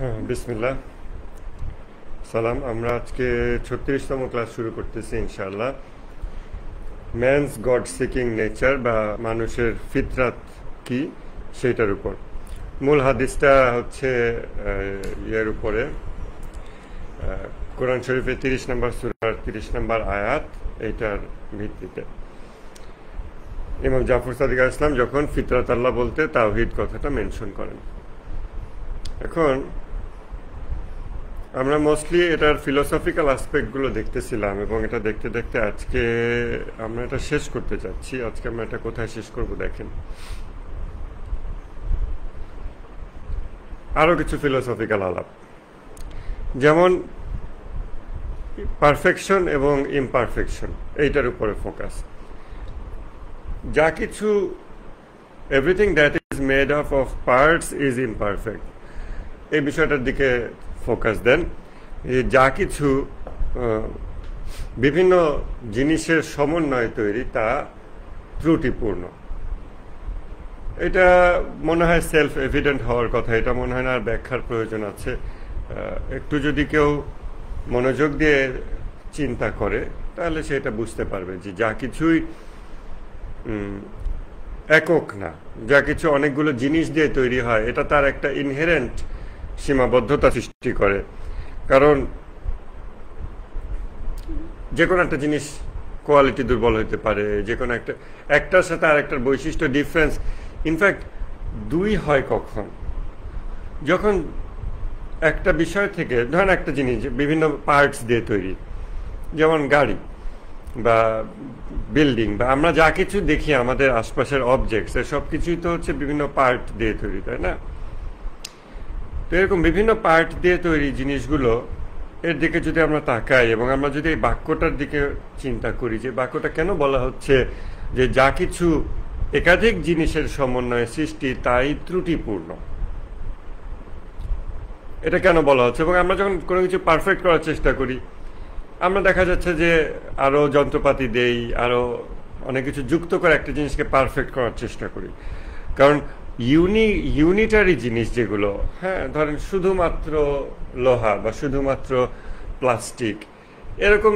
হ্যাঁ, বিসমিল্লাহ। সালাম। আমরা আজকে 36তম ক্লাস শুরু করতেছি ইনশাআল্লাহ। ম্যানস গড সিকিং নেচার বা মানুষের ফিতরাত কি সেইটার উপর। মূল হাদিসটা হচ্ছে ইয়ের উপরে, কোরআন শরীফের 30 নম্বর সূরার 30 নম্বর আয়াত, এইটার ভিত্তিতে ইমাম জাফর সাদিক আলাইহিস সালাম যখন ফিতরাত আল্লাহ বলতে তাওহীদ কথাটা মেনশন করেন। এখন আমরা মোস্টলি এটার ফিলোসফিক্যাল আসপেক্টগুলো দেখতেছিলাম এবং এটা দেখতে দেখতে আজকে আমরা এটা শেষ করতে চাচ্ছি। আজকে আমরা এটা কোথায় শেষ করব দেখেন। আরও কিছু ফিলোসফিক্যাল আলাপ, যেমন পারফেকশন এবং ইমপারফেকশন, এইটার উপরে ফোকাস। যা কিছু, everything that is made up of parts is imperfect, এই বিষয়টার দিকে ফোকাস দেন। যা কিছু বিভিন্ন জিনিসের সমন্বয়ে তৈরি তা ত্রুটিপূর্ণ। এটা মনে হয় সেলফ এভিডেন্ট হওয়ার কথা, এটা মনে হয় না আর ব্যাখ্যার প্রয়োজন আছে। একটু যদি কেউ মনোযোগ দিয়ে চিন্তা করে তাহলে সেটা বুঝতে পারবে যে যা কিছুই একক না, যা কিছু অনেকগুলো জিনিস দিয়ে তৈরি হয়, এটা তার একটা ইনহেরেন্ট সীমাবদ্ধতা সৃষ্টি করে। কারণ যে কোনো একটা জিনিস কোয়ালিটি দুর্বল হতে পারে, যে কোনো একটার সাথে আর একটার বৈশিষ্ট্য ডিফারেন্স। ইনফ্যাক্ট দুই হয় কখন, যখন একটা বিষয় থেকে, ধরেন একটা জিনিস বিভিন্ন পার্টস দিয়ে তৈরি, যেমন গাড়ি বা বিল্ডিং বা আমরা যা কিছু দেখি আমাদের আশপাশের অবজেক্টস, সব কিছুই তো হচ্ছে বিভিন্ন পার্ট দিয়ে তৈরি, তাই না? তো এরকম বিভিন্ন পার্ট দিয়ে তৈরি জিনিসগুলো এর দিকে যদি আমরা তাকাই এবং আমরা যদি এই বাক্যটার দিকে চিন্তা করি যে বাক্যটা কেন বলা হচ্ছে যে যা কিছু একাধিক জিনিসের সমন্বয়ে সৃষ্টি তাই ত্রুটিপূর্ণ, এটা কেন বলা হচ্ছে? এবং আমরা যখন কোনো কিছু পারফেক্ট করার চেষ্টা করি, আমরা দেখা যাচ্ছে যে আরও যন্ত্রপাতি দেই, আরও অনেক কিছু যুক্ত করে একটা জিনিসকে পারফেক্ট করার চেষ্টা করি। কারণ ইউনিটারি জিনিস যেগুলো, হ্যাঁ, ধরেন শুধুমাত্র লোহা বা শুধুমাত্র প্লাস্টিক, এরকম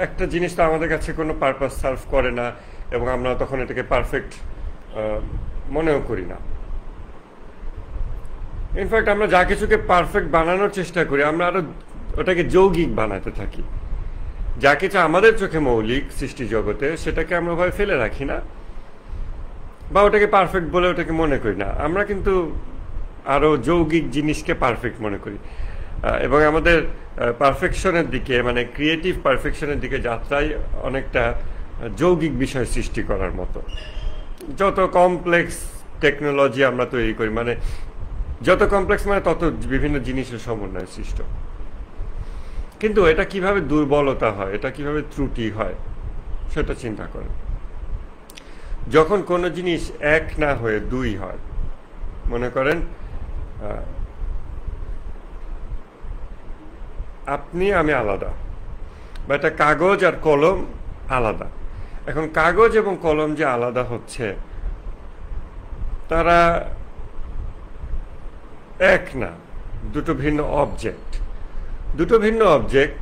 একটা জিনিস তো আমাদের কাছে কোনো পারপাস সার্ভ করে না এবং আমরা তখন এটাকে পারফেক্ট মনেও করি না। ইনফ্যাক্ট আমরা যা কিছুকে পারফেক্ট বানানোর চেষ্টা করি, আমরা আরো ওটাকে যৌগিক বানাতে থাকি। যা কিছু আমাদের চোখে মৌলিক সৃষ্টি জগতে, সেটাকে আমরা ভয় ফেলে রাখি না বা ওটাকে পারফেক্ট বলে ওটাকে মনে করি না, আমরা কিন্তু আরো যৌগিক জিনিসকে পারফেক্ট মনে করি। এবং আমাদের পারফেকশনের দিকে, মানে ক্রিয়েটিভ পারফেকশনের দিকে যাত্রায় অনেকটা যৌগিক বিষয় সৃষ্টি করার মতো। যত কমপ্লেক্স টেকনোলজি আমরা তৈরি করি, মানে যত কমপ্লেক্স মানে তত বিভিন্ন জিনিসের সমন্বয় সৃষ্ট। কিন্তু এটা কিভাবে দুর্বলতা হয়, এটা কিভাবে ত্রুটি হয়, সেটা চিন্তা করেন। যখন কোনো জিনিস এক না হয়ে দুই হয়, মনে করেন আপনি আমি আলাদা, বা একটা কাগজ আর কলম আলাদা। এখন কাগজ এবং কলম যে আলাদা হচ্ছে, তারা এক না, দুটো ভিন্ন অবজেক্ট। দুটো ভিন্ন অবজেক্ট,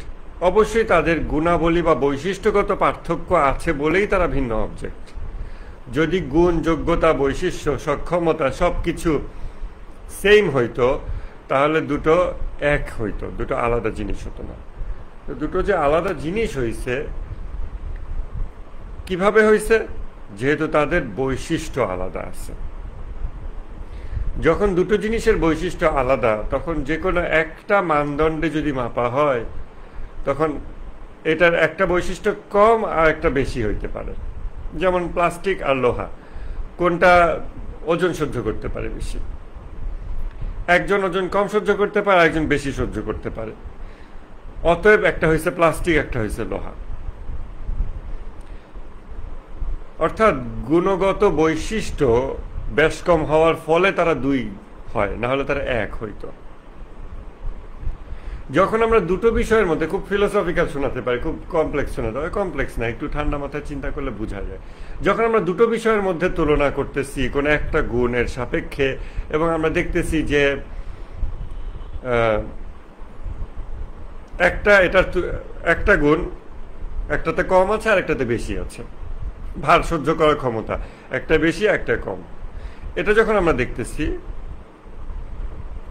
অবশ্যই তাদের গুণাবলী বা বৈশিষ্ট্যগত পার্থক্য আছে বলেই তারা ভিন্ন অবজেক্ট। যদি গুণ, যোগ্যতা, বৈশিষ্ট্য, সক্ষমতা সব কিছু সেম হইতো, তাহলে দুটো এক হইতো, দুটো আলাদা জিনিস হতো না। তো দুটো যে আলাদা জিনিস হইছে, কিভাবে হইছে? যেহেতু তাদের বৈশিষ্ট্য আলাদা আছে। যখন দুটো জিনিসের বৈশিষ্ট্য আলাদা, তখন যে কোনো একটা মানদণ্ডে যদি মাপা হয়, তখন এটার একটা বৈশিষ্ট্য কম আর একটা বেশি হইতে পারে। যেমন প্লাস্টিক আর লোহা, কোনটা ওজন সহ্য করতে পারে বেশি? একজন ওজন কম সহ্য করতে পারে, একজন বেশি সহ্য করতে পারে। অতএব একটা হয়েছে প্লাস্টিক, একটা হয়েছে লোহা। অর্থাৎ গুণগত বৈশিষ্ট্য বেশ কম হওয়ার ফলে তারা দুই হয়, না হলে তারা এক হইতো। যখন আমরা দুটো বিষয়ের মধ্যে, খুব ফিলোসফিক্যাল শোনাতে পারি, খুব কমপ্লেক্স শোনাতে পারি, কমপ্লেক্স না, একটু ঠান্ডা মাথায় চিন্তা করলে বোঝা যায়। যখন আমরা দুটো বিষয়ের মধ্যে তুলনা করতেছি কোনো একটা গুণের সাপেক্ষে, এবং আমরা দেখতেছি যে আহ, একটা গুণ একটাতে কম আছে আর একটাতে বেশি আছে। ভার সহ্য করার ক্ষমতা একটা বেশি একটা কম। এটা যখন আমরা দেখতেছি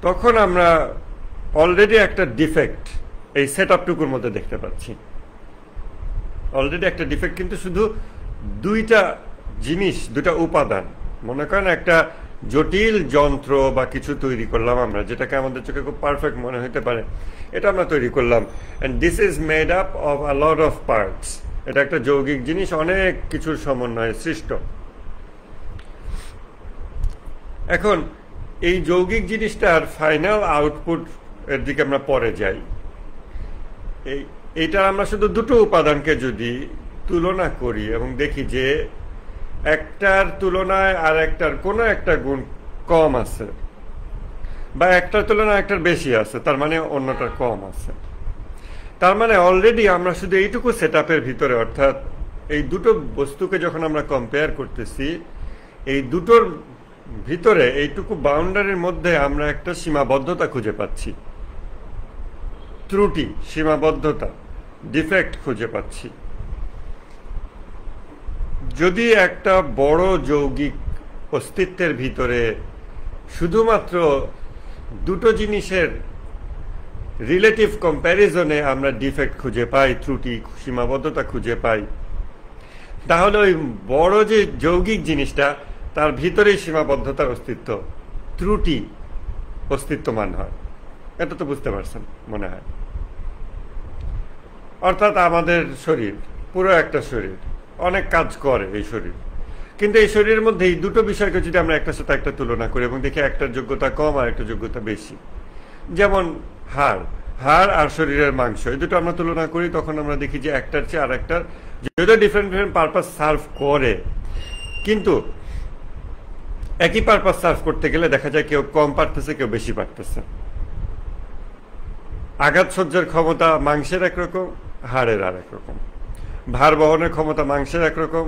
তখন আমরা অলরেডি একটা ডিফেক্ট এই সেট আপটুকুর মধ্যে দেখতে পাচ্ছি। অলরেডি একটা ডিফেক্ট, কিন্তু শুধু দুইটা জিনিস, দুটা উপাদান। মনে করেন একটা জটিল যন্ত্র বা কিছু তৈরি করলাম আমরা, যেটাকে আমাদের চোখে খুব পারফেক্ট মনে হতে পারে, এটা আমরা তৈরি করলাম, and this is made up of a lot of parts. এটা একটা যৌগিক জিনিস, অনেক কিছুর সমন্বয়ে সৃষ্ট। এখন এই যৌগিক জিনিসটার ফাইনাল আউটপুট এর দিকে আমরা পরে যাই। এইটা আমরা শুধু দুটো উপাদানকে যদি তুলনা করি এবং দেখি যে একটার তুলনায় আর একটার কোনো একটা গুণ কম আছে, বা একটার তুলনায় একটার বেশি আছে, তার মানে অন্যটার কম আছে। তার মানে অলরেডি আমরা শুধু এইটুকু সেট আপের ভিতরে, অর্থাৎ এই দুটো বস্তুকে যখন আমরা কম্পেয়ার করতেছি, এই দুটোর ভিতরে এইটুকু বাউন্ডারির মধ্যে আমরা একটা সীমাবদ্ধতা খুঁজে পাচ্ছি, ত্রুটি, সীমাবদ্ধতা, ডিফেক্ট খুঁজে পাচ্ছি। যদি একটা বড় যৌগিক অস্তিত্বের ভিতরে শুধুমাত্র দুটো জিনিসের রিলেটিভ কম্প্যারিজনে আমরা ডিফেক্ট খুঁজে পাই, ত্রুটি, সীমাবদ্ধতা খুঁজে পাই, তাহলে ওই বড় যে যৌগিক জিনিসটা তার ভিতরেই সীমাবদ্ধতার অস্তিত্ব, ত্রুটি অস্তিত্বমান হয়। এটা তো বুঝতে পারছেন মনে হয়। অর্থাৎ আমাদের শরীর, পুরো একটা শরীর, অনেক কাজ করে এই শরীর, কিন্তু এই শরীরের মধ্যে এই দুটো বিষয়কে যদি আমরা একটার সাথে একটা তুলনা করি এবং দেখি একটার যোগ্যতা কম আর একটা যোগ্যতা বেশি, যেমন হাড় আর শরীরের মাংস, এই দুটো আমরা তুলনা করি, তখন আমরা দেখি যে একটার চেয়ে আর একটার যদিও ডিফারেন্ট ডিফারেন্ট পারপাস সার্ভ করে, কিন্তু একই পারপাস সার্ভ করতে গেলে দেখা যায় কেউ কম পারতেছে, কেউ বেশি পারতেছে। আঘাত সহ্যের ক্ষমতা মাংসের একরকম, হাড়ের আর একরকম। ভার বহনের ক্ষমতা মাংসের একরকম,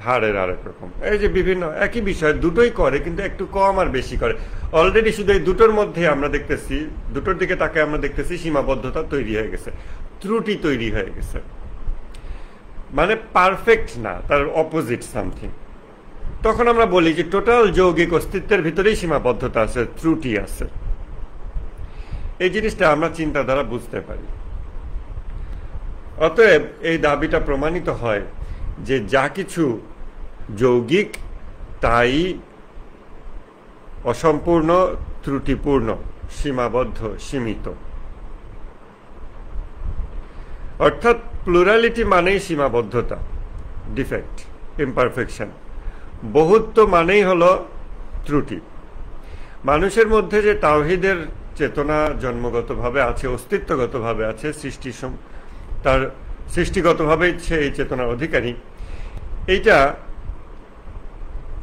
হাড়ের আর একরকম। এই যে বিভিন্ন একই বিষয় দুটোই করে, কিন্তু একটু কম আর বেশি করে। অলরেডি শুধু এই দুটোর মধ্যে আমরা দেখতেছি, দুটোর দিকে তাকে আমরা দেখতেছি সীমাবদ্ধতা তৈরি হয়ে গেছে, ত্রুটি তৈরি হয়ে গেছে। মানে পারফেক্ট না, তার অপোজিট সামথিং। তখন আমরা বলি যে টোটাল যৌগিক অস্তিত্বের ভিতরেই সীমাবদ্ধতা আছে, ত্রুটি আছে। এই জিনিসটা আমরা চিন্তা দ্বারা বুঝতে পারি। অতএব এই দাবিটা প্রমাণিত হয় যে যা কিছু যৌগিক তাই অসম্পূর্ণ, ত্রুটিপূর্ণ, সীমাবদ্ধ, সীমিত। অর্থাৎ প্লুরালিটি মানেই সীমাবদ্ধতা, ডিফেক্ট, ইমপারফেকশন। বহুত্ব মানেই হলো ত্রুটি। মানুষের মধ্যে যে তাওহীদের চেতনা জন্মগতভাবে আছে, অস্তিত্বগতভাবে আছে, তার সৃষ্টিগতভাবেই সে এই চেতনার অধিকারী, এইটা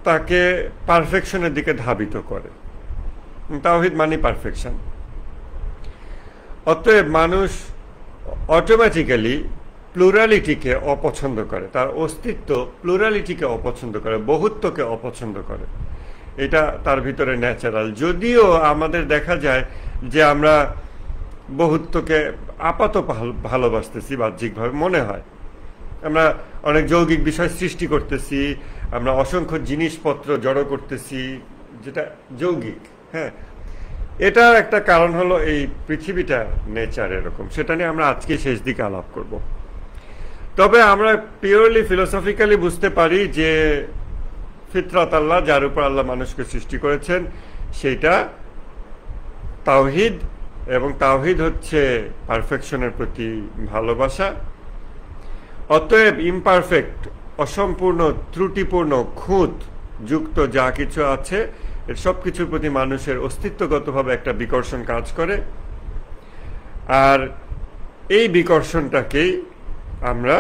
তাকে পারফেকশনের দিকে ধাবিত করে। তাওহীদ মানে পারফেকশন। অতএব মানুষ অটোমেটিক্যালি প্লুরালিটিকে অপছন্দ করে, তার অস্তিত্ব প্লুরালিটিকে অপছন্দ করে, বহুত্বকে অপছন্দ করে। এটা তার ভিতরে ন্যাচারাল। যদিও আমাদের দেখা যায় যে আমরা বহুত্বকে আপাতত ভালোবাসতেছি, বাহ্যিকভাবে মনে হয় আমরা অনেক যৌগিক বিষয় সৃষ্টি করতেছি, আমরা অসংখ্য জিনিসপত্র জড়ো করতেছি যেটা যৌগিক। হ্যাঁ, এটার একটা কারণ হলো এই পৃথিবীটা নেচার এরকম। সেটা নিয়ে আমরা আজকে শেষ দিকে আলাপ করব। তবে আমরা পিওরলি ফিলোসফিক্যালি বুঝতে পারি যে ফিতরাত আল্লাহ, যার উপর আল্লাহ মানুষকে সৃষ্টি করেছেন, সেইটা তাওহীদ, এবং তাওহীদ হচ্ছে পারফেকশনের প্রতি ভালোবাসা। অতএব ইমপারফেক্ট, অসম্পূর্ণ, ত্রুটিপূর্ণ, খুঁত যুক্ত যা কিছু আছে, এর সব কিছুর প্রতি মানুষের অস্তিত্বগতভাবে একটা বিকর্ষণ কাজ করে। আর এই বিকর্ষণটাকেই আমরা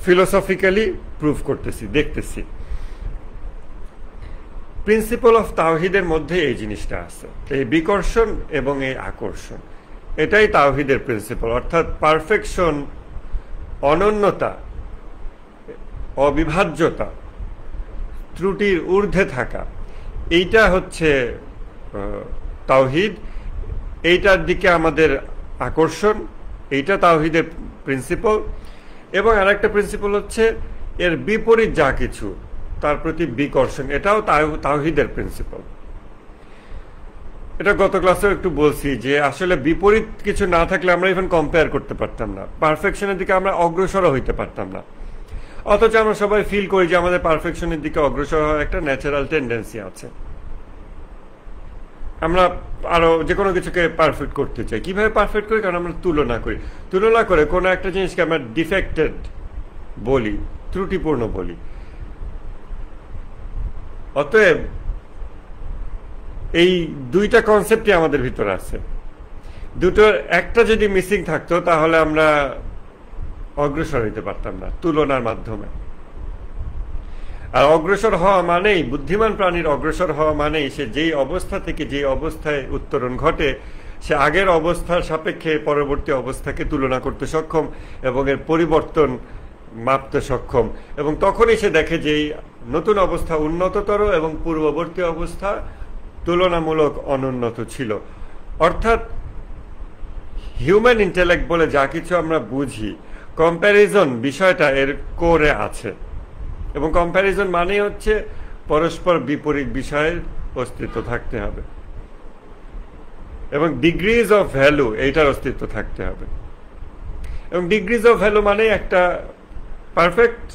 ফিলোসফিক্যালি প্রুভ করতেছি, দেখতেছি। প্রিন্সিপাল অফ তাওহীদের মধ্যে এই জিনিসটা আছে, এই বিকর্ষণ এবং এই আকর্ষণ। এটাই তাওহীদের প্রিন্সিপাল, অর্থাৎ পারফেকশন, অনন্যতা, অবিভাজ্যতা, ত্রুটির ঊর্ধ্বে থাকা, এইটা হচ্ছে তাওহীদ। এইটার দিকে আমাদের আকর্ষণ, এইটা তাওহীদের প্রিন্সিপাল। এবং আরেকটা প্রিন্সিপাল হচ্ছে এর বিপরীত যা কিছু তার প্রতি বিকর্ষণ, এটাও তাওহীদের প্রিন্সিপাল। এটা গত ক্লাসেও একটু বলছি যে আসলে বিপরীত কিছু না থাকলে আমরা ইভেন কম্পেয়ার করতে পারতাম না, পারফেকশনের দিকে আমরা অগ্রসর হইতে পারতাম না। অথচ আমরা সবাই ফিল করি যে আমাদের পারফেকশনের দিকে অগ্রসর হওয়ার একটা ন্যাচারাল টেন্ডেন্সি আছে। আমরা আরো যে কোনো কিছুকে পারফেক্ট করতে চাই। কিভাবে পারফেক্ট করি? কারণ আমরা তুলনা করি, তুলনা করে কোনো একটা জিনিসকে আমরা ডিফেক্টেড বলি, ত্রুটিপূর্ণ বলি। অতএব এই দুইটা কনসেপ্টই আমাদের ভিতরে আছে, দুটোর একটা যদি মিসিং থাকতো তাহলে আমরা অগ্রসর হইতে পারতাম না তুলনার মাধ্যমে। আর অগ্রসর হওয়া মানেই, বুদ্ধিমান প্রাণীর অগ্রসর হওয়া মানেই সে যেই অবস্থা থেকে যেই অবস্থায় উত্তরণ ঘটে সে আগের অবস্থার সাপেক্ষে পরবর্তী অবস্থাকে তুলনা করতে সক্ষম এবং এর পরিবর্তন মাপতে সক্ষম, এবং তখনই সে দেখে যে এই নতুন অবস্থা উন্নততর এবং পূর্ববর্তী অবস্থা তুলনামূলক অনুন্নত ছিল। অর্থাৎ হিউম্যান ইন্টেলেক্ট বলে যা কিছু আমরা বুঝি, কম্প্যারিজন বিষয়টা এর কোরে আছে। এবং কম্প্যারিজন মানে হচ্ছে পরস্পর বিপরীত বিষয়ের অস্তিত্ব থাকতে হবে এবং ডিগ্রিজ অফ ভ্যালু এইটার অস্তিত্ব থাকতে হবে। এবং ডিগ্রিজ অফ ভ্যালু মানে একটা পারফেক্ট,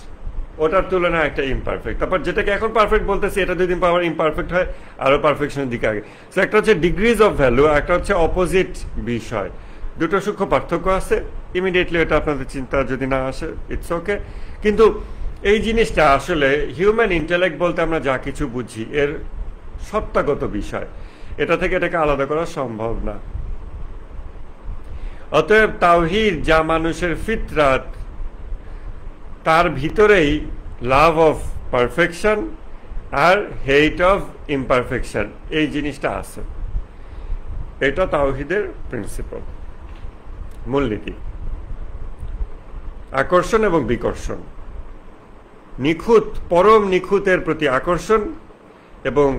ওটার তুলনায় একটা ইমপারফেক্ট। তারপর যেটাকে এখন পারফেক্ট বলতেছি এটা দুই দিন পর ইমপারফেক্ট হয়, আরো পারফেকশনের দিকে আগে। সো একটা হচ্ছে ডিগ্রিজ অফ ভ্যালু, একটা হচ্ছে অপোজিট বিষয়। দুটো সূক্ষ্ম পার্থক্য আছে। ইমিডিয়েটলি এটা আপনাদের চিন্তা যদি না আসে ইটস ওকে, কিন্তু এই জিনিসটা আসলে হিউম্যান ইন্টেলেক্ট বলতে আমরা যা কিছু বুঝি এর সত্তাগত বিষয়, এটা থেকে এটাকে আলাদা করা সম্ভব না। অতএব তাওহীদ যা মানুষের ফিতরাত, তার ভিতরেই লাভ অফ পারফেকশন আর হেট অফ ইমপারফেকশন এই জিনিসটা আছে। এটা তাওহীদের প্রিন্সিপাল, মূলনীতি। আকর্ষণ এবং বিকর্ষণ, নিখুঁত, পরম নিখুঁতের প্রতি আকর্ষণ এবং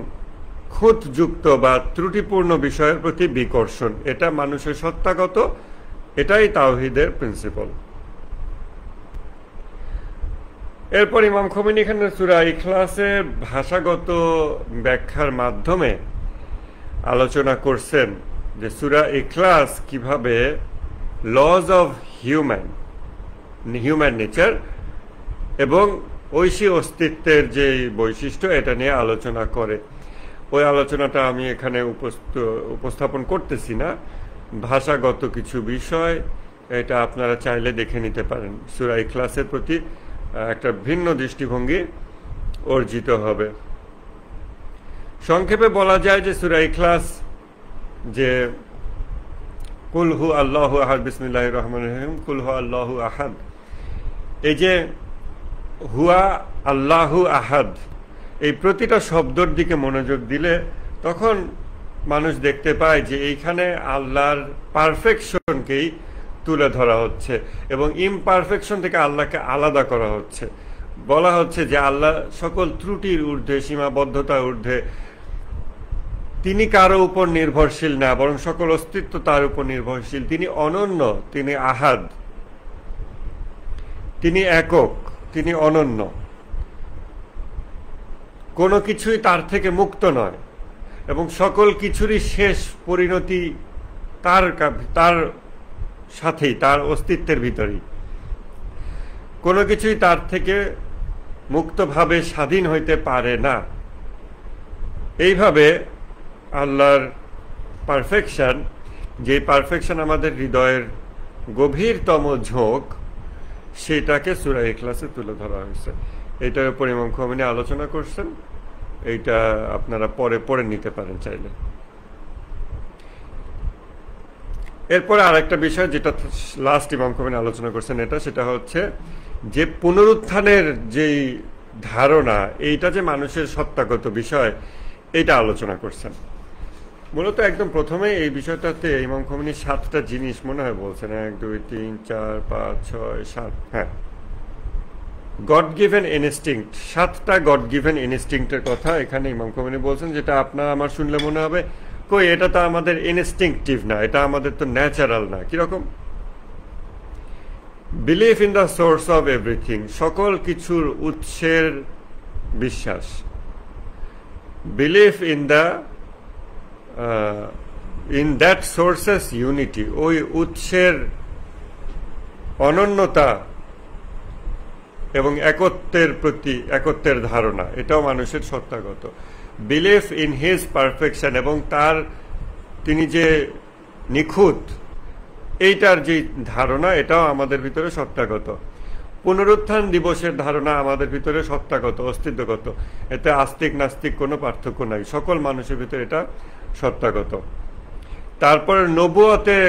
খুঁতযুক্ত বা ত্রুটিপূর্ণ বিষয়ের প্রতি বিকর্ষণ, এটা মানুষের সত্তাগত, এটাই তাওহীদের প্রিন্সিপাল। এরপর ইমাম খোমেনি এখানে সূরা ইখলাসের ভাষাগত ব্যাখ্যার মাধ্যমে আলোচনা করছেন যে সূরা ইখলাস কিভাবে লজ অফ হিউম্যান নেচার এবং ঐশী অস্তিত্বের যে বৈশিষ্ট্য এটা নিয়ে আলোচনা করে। ওই আলোচনাটা আমি এখানে উপস্থাপন করতেছি না, ভাষাগত কিছু বিষয়, এটা আপনারা চাইলে দেখে নিতে পারেন। সূরা ইখলাসের প্রতি একটা ভিন্ন দৃষ্টিভঙ্গি অর্জিত হবে। সংক্ষেপে বলা যায় যে সূরা ইখলাস যে কুল হু আল্লাহু আহাদ বিসমিল্লাহির রহমানির রহিম, কুল হু আল্লাহু আহাদ, এই যে হুয়া আল্লাহু আহাদ, এই প্রতিটা শব্দর দিকে মনোযোগ দিলে তখন মানুষ দেখতে পায় যে এইখানে আল্লাহর পারফেকশনকেই তুলে ধরা হচ্ছে এবং ইমপারফেকশন থেকে আল্লাহকে আলাদা করা হচ্ছে। বলা হচ্ছে যে আল্লাহ সকল ত্রুটির ঊর্ধ্বে, সীমাবদ্ধতার ঊর্ধ্বে, তিনি কারো উপর নির্ভরশীল না, বরং সকল অস্তিত্ব তার উপর নির্ভরশীল। তিনি অনন্য, তিনি আহাদ, তিনি একক, তিনি অনন্য, কোনো কিছুই তার থেকে মুক্ত নয় এবং সকল কিছুরই শেষ পরিণতি তার সাথেই, তার অস্তিত্বের ভিতরেই। কোনো কিছুই তার থেকে মুক্তভাবে স্বাধীন হইতে পারে না। এইভাবে আল্লাহর পারফেকশন, যে পারফেকশন আমাদের হৃদয়ের গভীরতম ঝোঁক, সেটাকে সূরা ইখলাসে তুলে ধরা হয়েছে। এটার উপর ইমাম খোমেনি আলোচনা করছেন, এইটা আপনারা পরে পড়ে নিতে পারেন চাইলে। এরপরে আরেকটা বিষয় যেটা লাস্ট ইমাম খোমেনি আলোচনা করছেন সেটা হচ্ছে যে পুনরুত্থানের যেই ধারণা, এইটা যে মানুষের সত্তাগত বিষয়, এটা আলোচনা করছেন। মূলত একদম প্রথমে এই বিষয়টাতে ইমাম খোমেনি 7টা জিনিস মনে হয় বলছেন, 1 2 3 4 5 6 7, হ্যাঁ, গড গিভেন ইনস্টিংক্ট, 7টা গড গিভেন ইনস্টিংক্টের কথা এখানে ইমাম খোমেনি বলছেন, যেটা আপনার আমার শুনলে মনে হবে কই এটা তো আমাদের ইনস্টিংক্টিভ না, এটা আমাদের তো ন্যাচারাল না। কিরকম? Believe in the source of everything, সকল কিছুর উৎসের বিশ্বাস। Believe in the in that sources unity, ওই উৎসের অনন্যতা এবং একত্বের ধারণা, এটাও মানুষের সত্তাগত। বিলিভ ইন হিজ পারফেকশন, এবং তিনি যে নিখুঁত এইটার যে ধারণা, এটাও আমাদের ভিতরে সত্তাগত। পুনরুত্থান দিবসের ধারণা আমাদের ভিতরে সত্তাগত, অস্তিত্বগত। এতে আস্তিক নাস্তিক কোনো পার্থক্য নাই, সকল মানুষের ভিতরে এটা সত্তাগত। তারপরে নবুয়তে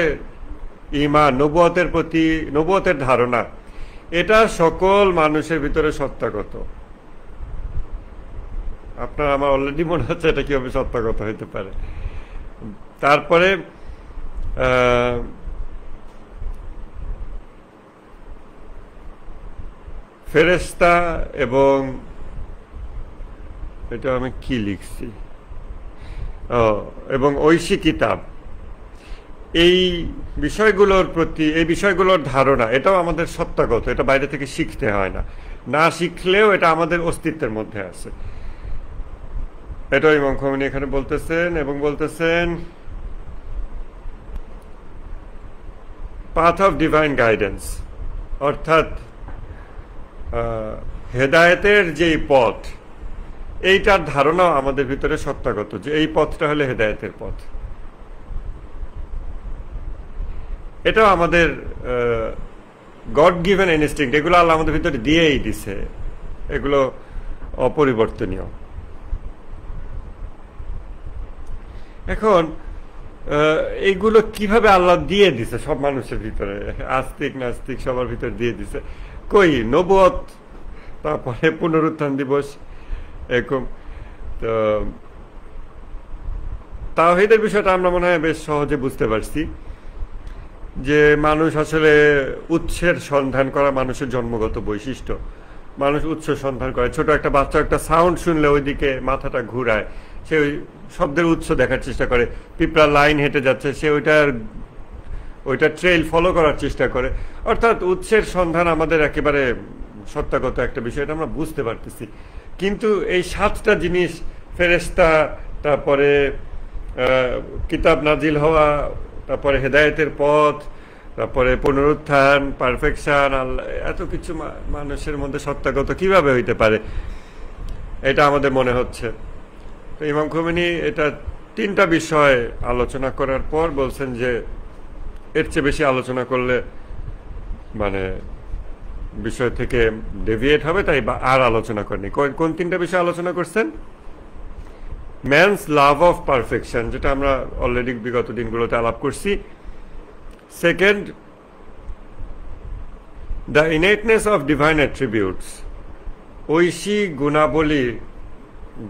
ঈমান, নবুয়তের ধারণা, এটা সকল মানুষের ভিতরে সত্তাগত। আপনার আমার অলরেডি মনে হচ্ছে এটা কিভাবে সত্তাগত হইতে পারে। তারপরে ফেরেশতা এবং এটা আমি কি লিখছি, এবং ঐশী কিতাব, এই বিষয়গুলোর ধারণা, এটাও আমাদের সত্তাগত, এটা বাইরে থেকে শিখতে হয় না, না শিখলেও এটা আমাদের অস্তিত্বের মধ্যে আছে। এটাও ইমাম খোমেনি এখানে বলতেছেন, এবং বলতেছেন পাথ অফ ডিভাইন গাইডেন্স, অর্থাৎ হেদায়েতের যেই পথ, এইটার ধারণাও আমাদের ভিতরে সত্তাগত, যে এই পথটা হলো হেদায়েতের পথ। এটাও আমাদের গড গিভেন ইনস্টিংক্ট, এগুলো আল্লাহ আমাদের ভিতরে দিয়েই দিছে, এগুলো অপরিবর্তনীয়। এখন এইগুলো কিভাবে আল্লাহ দিয়ে দিছে সব মানুষের ভিতরে, আস্তিক নাস্তিক সবার ভিতরে দিয়ে দিছে। কই নবুয়ত, তারপরে পুনরুত্থান দিবস, এরকম। তো তাওহীদের বিষয়টা আমরা মনে হয় বেশ সহজে বুঝতে পারছি, যে মানুষ আসলে উৎসের সন্ধান করা মানুষের জন্মগত বৈশিষ্ট্য। মানুষ উৎস সন্ধান করে। ছোট একটা বাচ্চা একটা সাউন্ড শুনলে ওইদিকে মাথাটা ঘুরায়, সে ওই শব্দের উৎস দেখার চেষ্টা করে। পিঁপড়া লাইন হেঁটে যাচ্ছে, সে ওইটা ট্রেইল ফলো করার চেষ্টা করে। অর্থাৎ উৎসের সন্ধান আমাদের একেবারে সত্তাগত একটা বিষয়, এটা আমরা বুঝতে পারতেছি। কিন্তু এই 7টা জিনিস, ফেরেশতা, তারপরে কিতাব নাজিল হওয়া, তারপরে হেদায়েতের পথ, তারপরে পুনরুত্থান, পারফেকশন, আল্লাহ, এত কিছু মানুষের মধ্যে সত্তাগত কিভাবে হইতে পারে, এটা আমাদের মনে হচ্ছে। তো ইমাম খোমেনি এটা 3টা বিষয় আলোচনা করার পর বলছেন যে এর চেয়ে বেশি আলোচনা করলে মানে বিষয় থেকে ডেভিয়েট হবে, তাই আর আলোচনা করেনি। কোন 3টা বিষয় আলোচনা করছেন? ম্যানস লাভ অফ পারফেকশন, যেটা আমরা অলরেডি বিগত দিনগুলোতে আলাপ করছি। Second, the innateness of divine attributes, ঐশী গুণাবলী,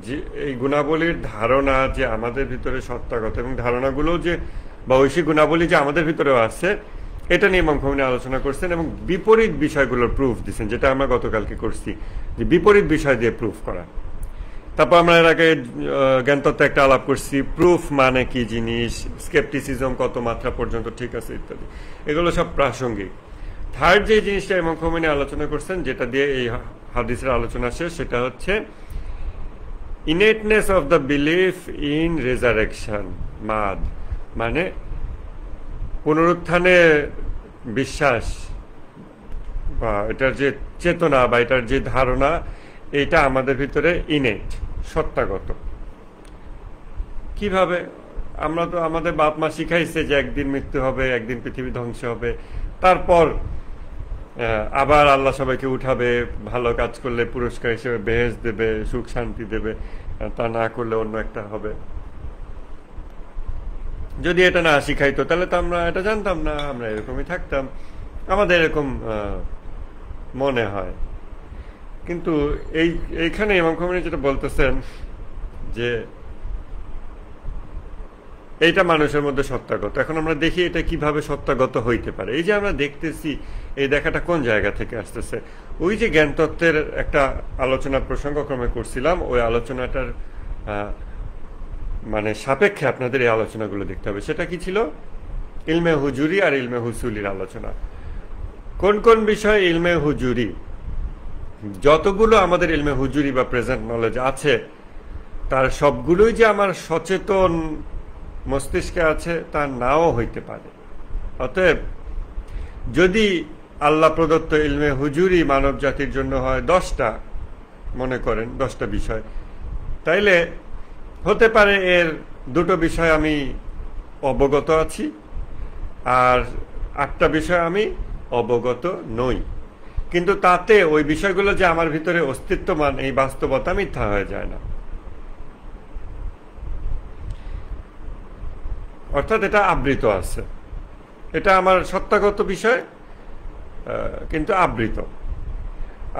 যে এই গুণাবলীর ধারণা যে আমাদের ভিতরে সত্তাগত, এবং ধারণাগুলো যে বা ঐশী গুণাবলী যে আমাদের ভিতরেও আছে, এটা নিয়ে ইমাম খোমেনি আলোচনা করছেন, এবং বিপরীত বিষয়গুলোর প্রুফ দিচ্ছেন, যেটা আমরা গতকালকে করছি, যে বিপরীত বিষয় দিয়ে প্রুফ করা। তারপর আমরা এর আগে জ্ঞানতত্ত্বে একটা আলাপ করছি, প্রুফ মানে কি জিনিস, স্কেপটিসিজম কত মাত্রা পর্যন্ত ঠিক আছে ইত্যাদি, এগুলো সব প্রাসঙ্গিক। থার্ড যে জিনিসটা ইমাম খোমেনি আলোচনা করছেন, যেটা দিয়ে এই হাদিসের আলোচনা শেষ, সেটা হচ্ছে innateness of the belief in resurrection, মানে পুনরুত্থানে বিশ্বাস, বা এটার যে চেতনা বা এটার যে ধারণা, এটা আমাদের ভিতরে ইনেট, সত্তাগত। কিভাবে? আমরা তো আমাদের বাপ মা শিখাইছে যে একদিন মৃত্যু হবে, একদিন পৃথিবী ধ্বংস হবে, তারপর আবার আল্লাহ সবাইকে উঠাবে, ভালো কাজ করলে পুরস্কার হিসেবে বেহেশত দেবে, সুখ শান্তি দেবে, তা না করলে অন্য একটা হবে। যদি এটা না শিখাইতো তাহলে তো আমরা এটা জানতাম না, আমরা এরকমই থাকতাম, আমাদের এরকম মনে হয়। কিন্তু এইখানে ইমাম খোমেনি যেটা বলতেছেন যে এইটা মানুষের মধ্যে সত্তাগত। এখন আমরা দেখি এটা কিভাবে সত্তাগত হইতে পারে। এই যে আমরা দেখতেছি, এই দেখাটা কোন জায়গা থেকে আসতেছে? ওই যে জ্ঞানতত্ত্বের একটা আলোচনা প্রসঙ্গক্রমে করছিলাম, ওই আলোচনাটার মানে সাপেক্ষে আপনাদের এই আলোচনাগুলো দেখতে হবে। সেটা কি ছিল? ইলমে হুজুরি আর ইলমে হুসুলির আলোচনা। কোন কোন বিষয় ইলমে হুজুরি, যতগুলো আমাদের ইলমে হুজুরি বা প্রেজেন্ট নলেজ আছে তার সবগুলোই যে আমার সচেতন মস্তিষ্কে আছে তা নাও হইতে পারে। অতএব যদি আল্লাহ প্রদত্ত ইলমে হুজুরি মানব জাতির জন্য হয় 10টা, মনে করেন 10টা বিষয়, তাইলে হতে পারে এর 2টো বিষয় আমি অবগত আছি আর 8টা বিষয় আমি অবগত নই। কিন্তু তাতে ওই বিষয়গুলো যে আমার ভিতরে অস্তিত্বমান, এই বাস্তবতা মিথ্যা হয়ে যায় না। অর্থাৎ এটা আবৃত আছে, এটা আমার সত্তাগত বিষয় কিন্তু আবৃত।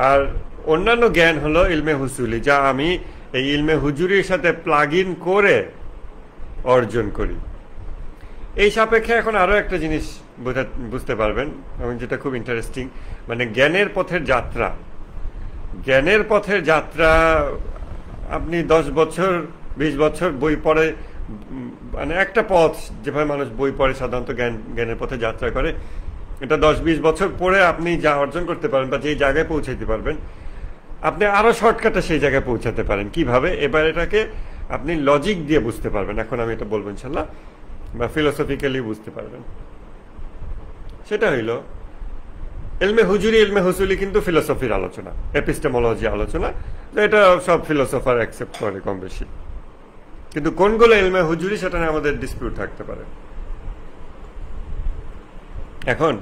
আর অন্যান্য জ্ঞান হলো ইলমে হুসুলি, যা আমি এই ইলমে হুজুরির সাথে প্লাগ ইন করে অর্জন করি। এই সাপেক্ষে এখন আরো একটা জিনিস বুঝতে পারবেন, এবং যেটা খুব ইন্টারেস্টিং, মানে জ্ঞানের পথের যাত্রা। জ্ঞানের পথের যাত্রা আপনি 10 বছর 20 বছর বই পড়ে, মানে একটা পথ যেভাবে মানুষ বই পড়ে সাধারণত জ্ঞানের পথে যাত্রা করে, এটা 10-20 বছর পরে আপনি যা অর্জন করতে পারেন বা যেই জায়গায় পৌঁছাতে পারবেন, আপনি আরো শর্টকাটে সেই জায়গায় পৌঁছাতে পারেন। কিভাবে? এবার এটাকে আপনি লজিক দিয়ে বুঝতে পারবেন। এখন আমি এটা বলবো ইনশাল্লাহ, বা ফিলোসফিক্যালি বুঝতে পারবেন। সেটা হইল ইলমে হুজুরি ইলমে হুসুলি কিন্তু ফিলোসফির আলোচনা, এপিস্টেমোলজি আলোচনা, এটা সব ফিলোসফার অ্যাকসেপ্ট করে কম বেশি। কিন্তু কোনগুলো ইলমে হুজুরি সেটা নিয়ে আমাদের ডিসপিউট থাকতে পারে। এখন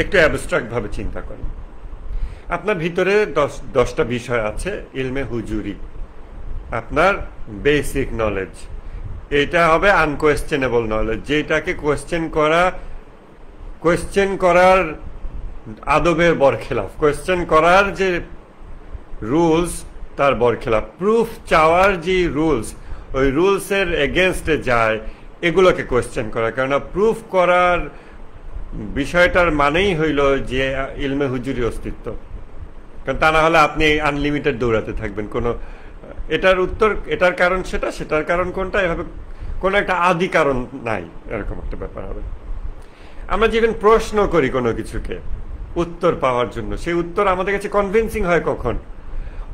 একটু অ্যাবস্ট্রাক্ট ভাবে চিন্তা করেন, আপনার ভিতরে 10টা বিষয় আছে ইলমে হুজুরি, আপনার বেসিক নলেজ। এটা হবে আনকোয়েশ্চেনেবল নলেজ, যেটাকে কোয়েশ্চেন করার আদবের বরখেলাফ, কোয়েশ্চেন করার যে রুলস তার বরখেলাফ, প্রুফ চাওয়ার যে রুলস ওই রুলসের এগেনস্টে যায়, এগুলোকে কোয়েশ্চেন করা। কেননা প্রুফ করার বিষয়টার মানেই হইল যে ইলমে হুজুরি অস্তিত্ব, কারণ তা না হলে আপনি আনলিমিটেড দৌড়াতে থাকবেন। কোনো এটার উত্তর, এটার কারণ সেটা, সেটার কারণ কোনটা, এভাবে কোনো একটা আদি কারণ নাই, এরকম একটা ব্যাপার হবে। আমরা যখন প্রশ্ন করি কোনো কিছুকে উত্তর পাওয়ার জন্য, সেই উত্তর আমাদের কাছে কনভিন্সিং হয় কখন?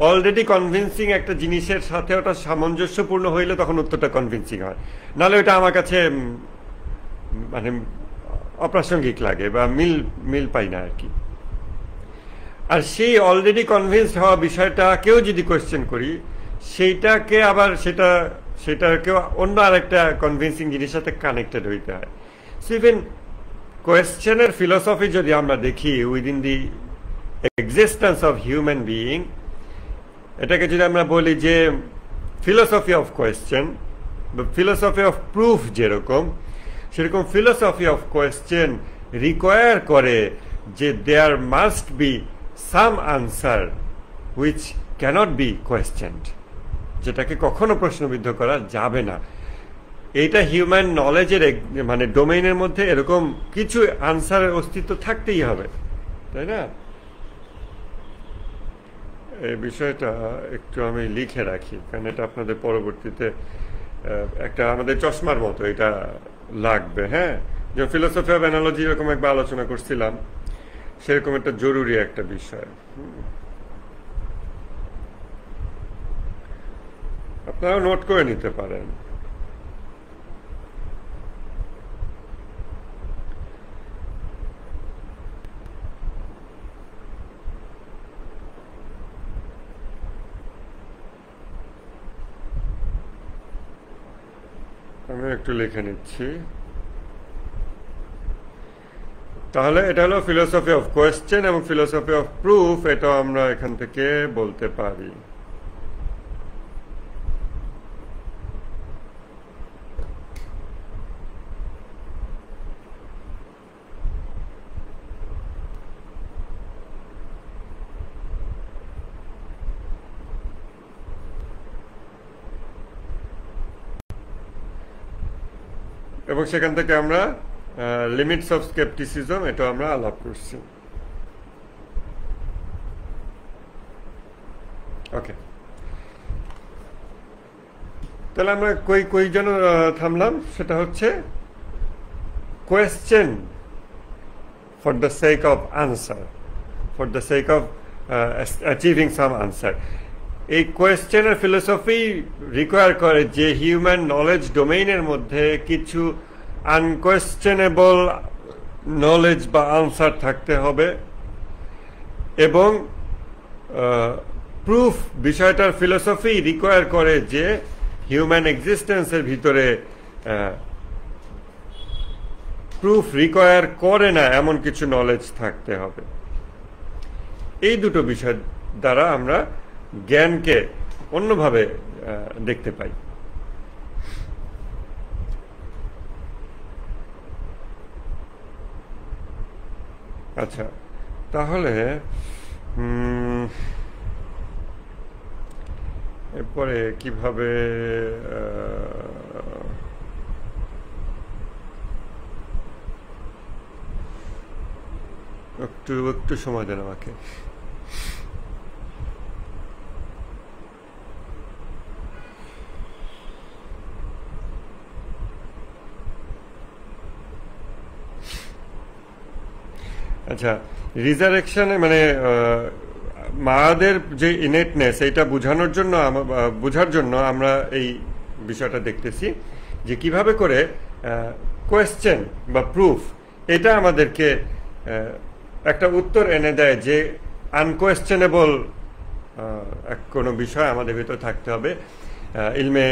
অলরেডি কনভিন্সিং একটা জিনিসের সাথে ওটা সামঞ্জস্যপূর্ণ হইলে তখন উত্তরটা কনভিন্সিং হয়, নাহলে ওটা আমার কাছে মানে অপ্রাসঙ্গিক লাগে বা মিল পাই না আর কি। আর সেই অলরেডি কনভিন্সড হওয়া বিষয়টাকেও যদি কোয়েশ্চেন করি, সেইটাকে আবার সেটাকেও অন্য আরেকটা কনভিন্সিং জিনিসের সাথে কানেক্টেড হইতে হয়। সো ইভেন কোয়েশ্চেনের ফিলোসফি যদি আমরা দেখি within the existence of human being, এটাকে যদি আমরা বলি যে ফিলোসফি অফ কোয়েশ্চেন বা ফিলোসফি অফ প্রুফ, যেরকম সেরকম ফিলোসফি অফ কোয়েশ্চেন রিকোয়ার করে যে there must be some answer which cannot be questioned, যেটাকে কখনো প্রশ্নবিদ্ধ করা যাবে না। এইটা হিউম্যান নলেজের মানে ডোমেইনের মধ্যে এরকম কিছু আনসারের অস্তিত্ব থাকতেই হবে, তাই না? এই বিষয়টা একটু আমি লিখে রাখি, কারণ এটা আপনাদের পরবর্তীতে একটা আমাদের চশমার মতো এটা লাগবে। হ্যাঁ, যে ফিলোসফি অফ অ্যানালজি এরকম একবার আলোচনা করছিলাম, সেরকম একটা জরুরি একটা বিষয়। আপনারা নোট করে নিতে পারেন। আমি একটু লিখে নিচ্ছি। তাহলে এটা হলো ফিলোসফি অফ কোয়েশ্চেন এবং ফিলোসফি অফ প্রুফ, এটাও আমরা এখান থেকে বলতে পারি। এবং সেখান থেকে আমরা লিমিটস অফ স্কেপটিসিজম এটা আমরা আলাপ করছি। ওকে, তাহলে আমরা কই কই যেন থামলাম, সেটা হচ্ছে question for the sake of answer, for the sake of achieving some answer. এই কোয়েশ্চেনের ফিলোসফি রিকোয়ার করে যে হিউম্যান নলেজ ডোমেইনের মধ্যে কিছু আনকোয়েশ্চেনেবল নলেজ বা আনসার থাকতে হবে, এবং প্রুফ বিষয়টার ফিলোসফি রিকোয়ার করে যে হিউম্যান এক্সিস্টেন্সের ভিতরে প্রুফ রিকোয়ার করে না এমন কিছু নলেজ থাকতে হবে। এই দুটো বিষয় দ্বারা আমরা জ্ঞানকে অন্যভাবে দেখতে পাই। আচ্ছা, তাহলে এরপরে কিভাবে একটু সময় দেন আমাকে। আচ্ছা, রিজারেকশনে মানে মাদের যে ইনেটনেস, এটা বোঝার জন্য আমরা এই বিষয়টা দেখতেছি যে কিভাবে করে কোয়েশ্চেন বা প্রুফ এটা আমাদেরকে একটা উত্তর এনে দেয় যে আনকোয়েশ্চেনেবল কোনো বিষয় আমাদের ভিতর থাকতে হবে ইলমে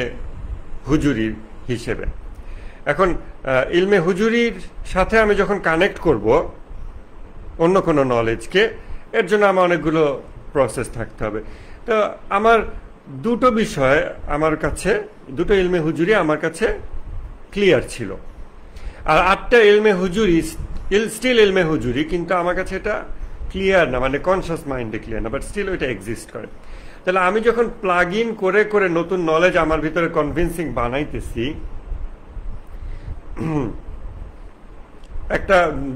হুজুরির হিসেবে। এখন ইলমে হুজুরির সাথে আমি যখন কানেক্ট করব অন্য কোনো নলেজকে, এর জন্য আমার অনেকগুলো প্রসেস থাকতে হবে। তো আমার দুটো বিষয় আমার কাছে, দুটো ইলমে হুজুরি আমার কাছে ক্লিয়ার ছিল, আর 8টা ইলমে হুজুরি স্টিল ইলমে হুজুরি, কিন্তু আমার কাছে এটা ক্লিয়ার না, মানে কনসিয়াস মাইন্ডে ক্লিয়ার না, বাট স্টিল ওইটা এক্সিস্ট করে। তাহলে আমি যখন প্লাগ ইন করে করে নতুন নলেজ আমার ভিতরে কনভিন্সিং বানাইতেছি,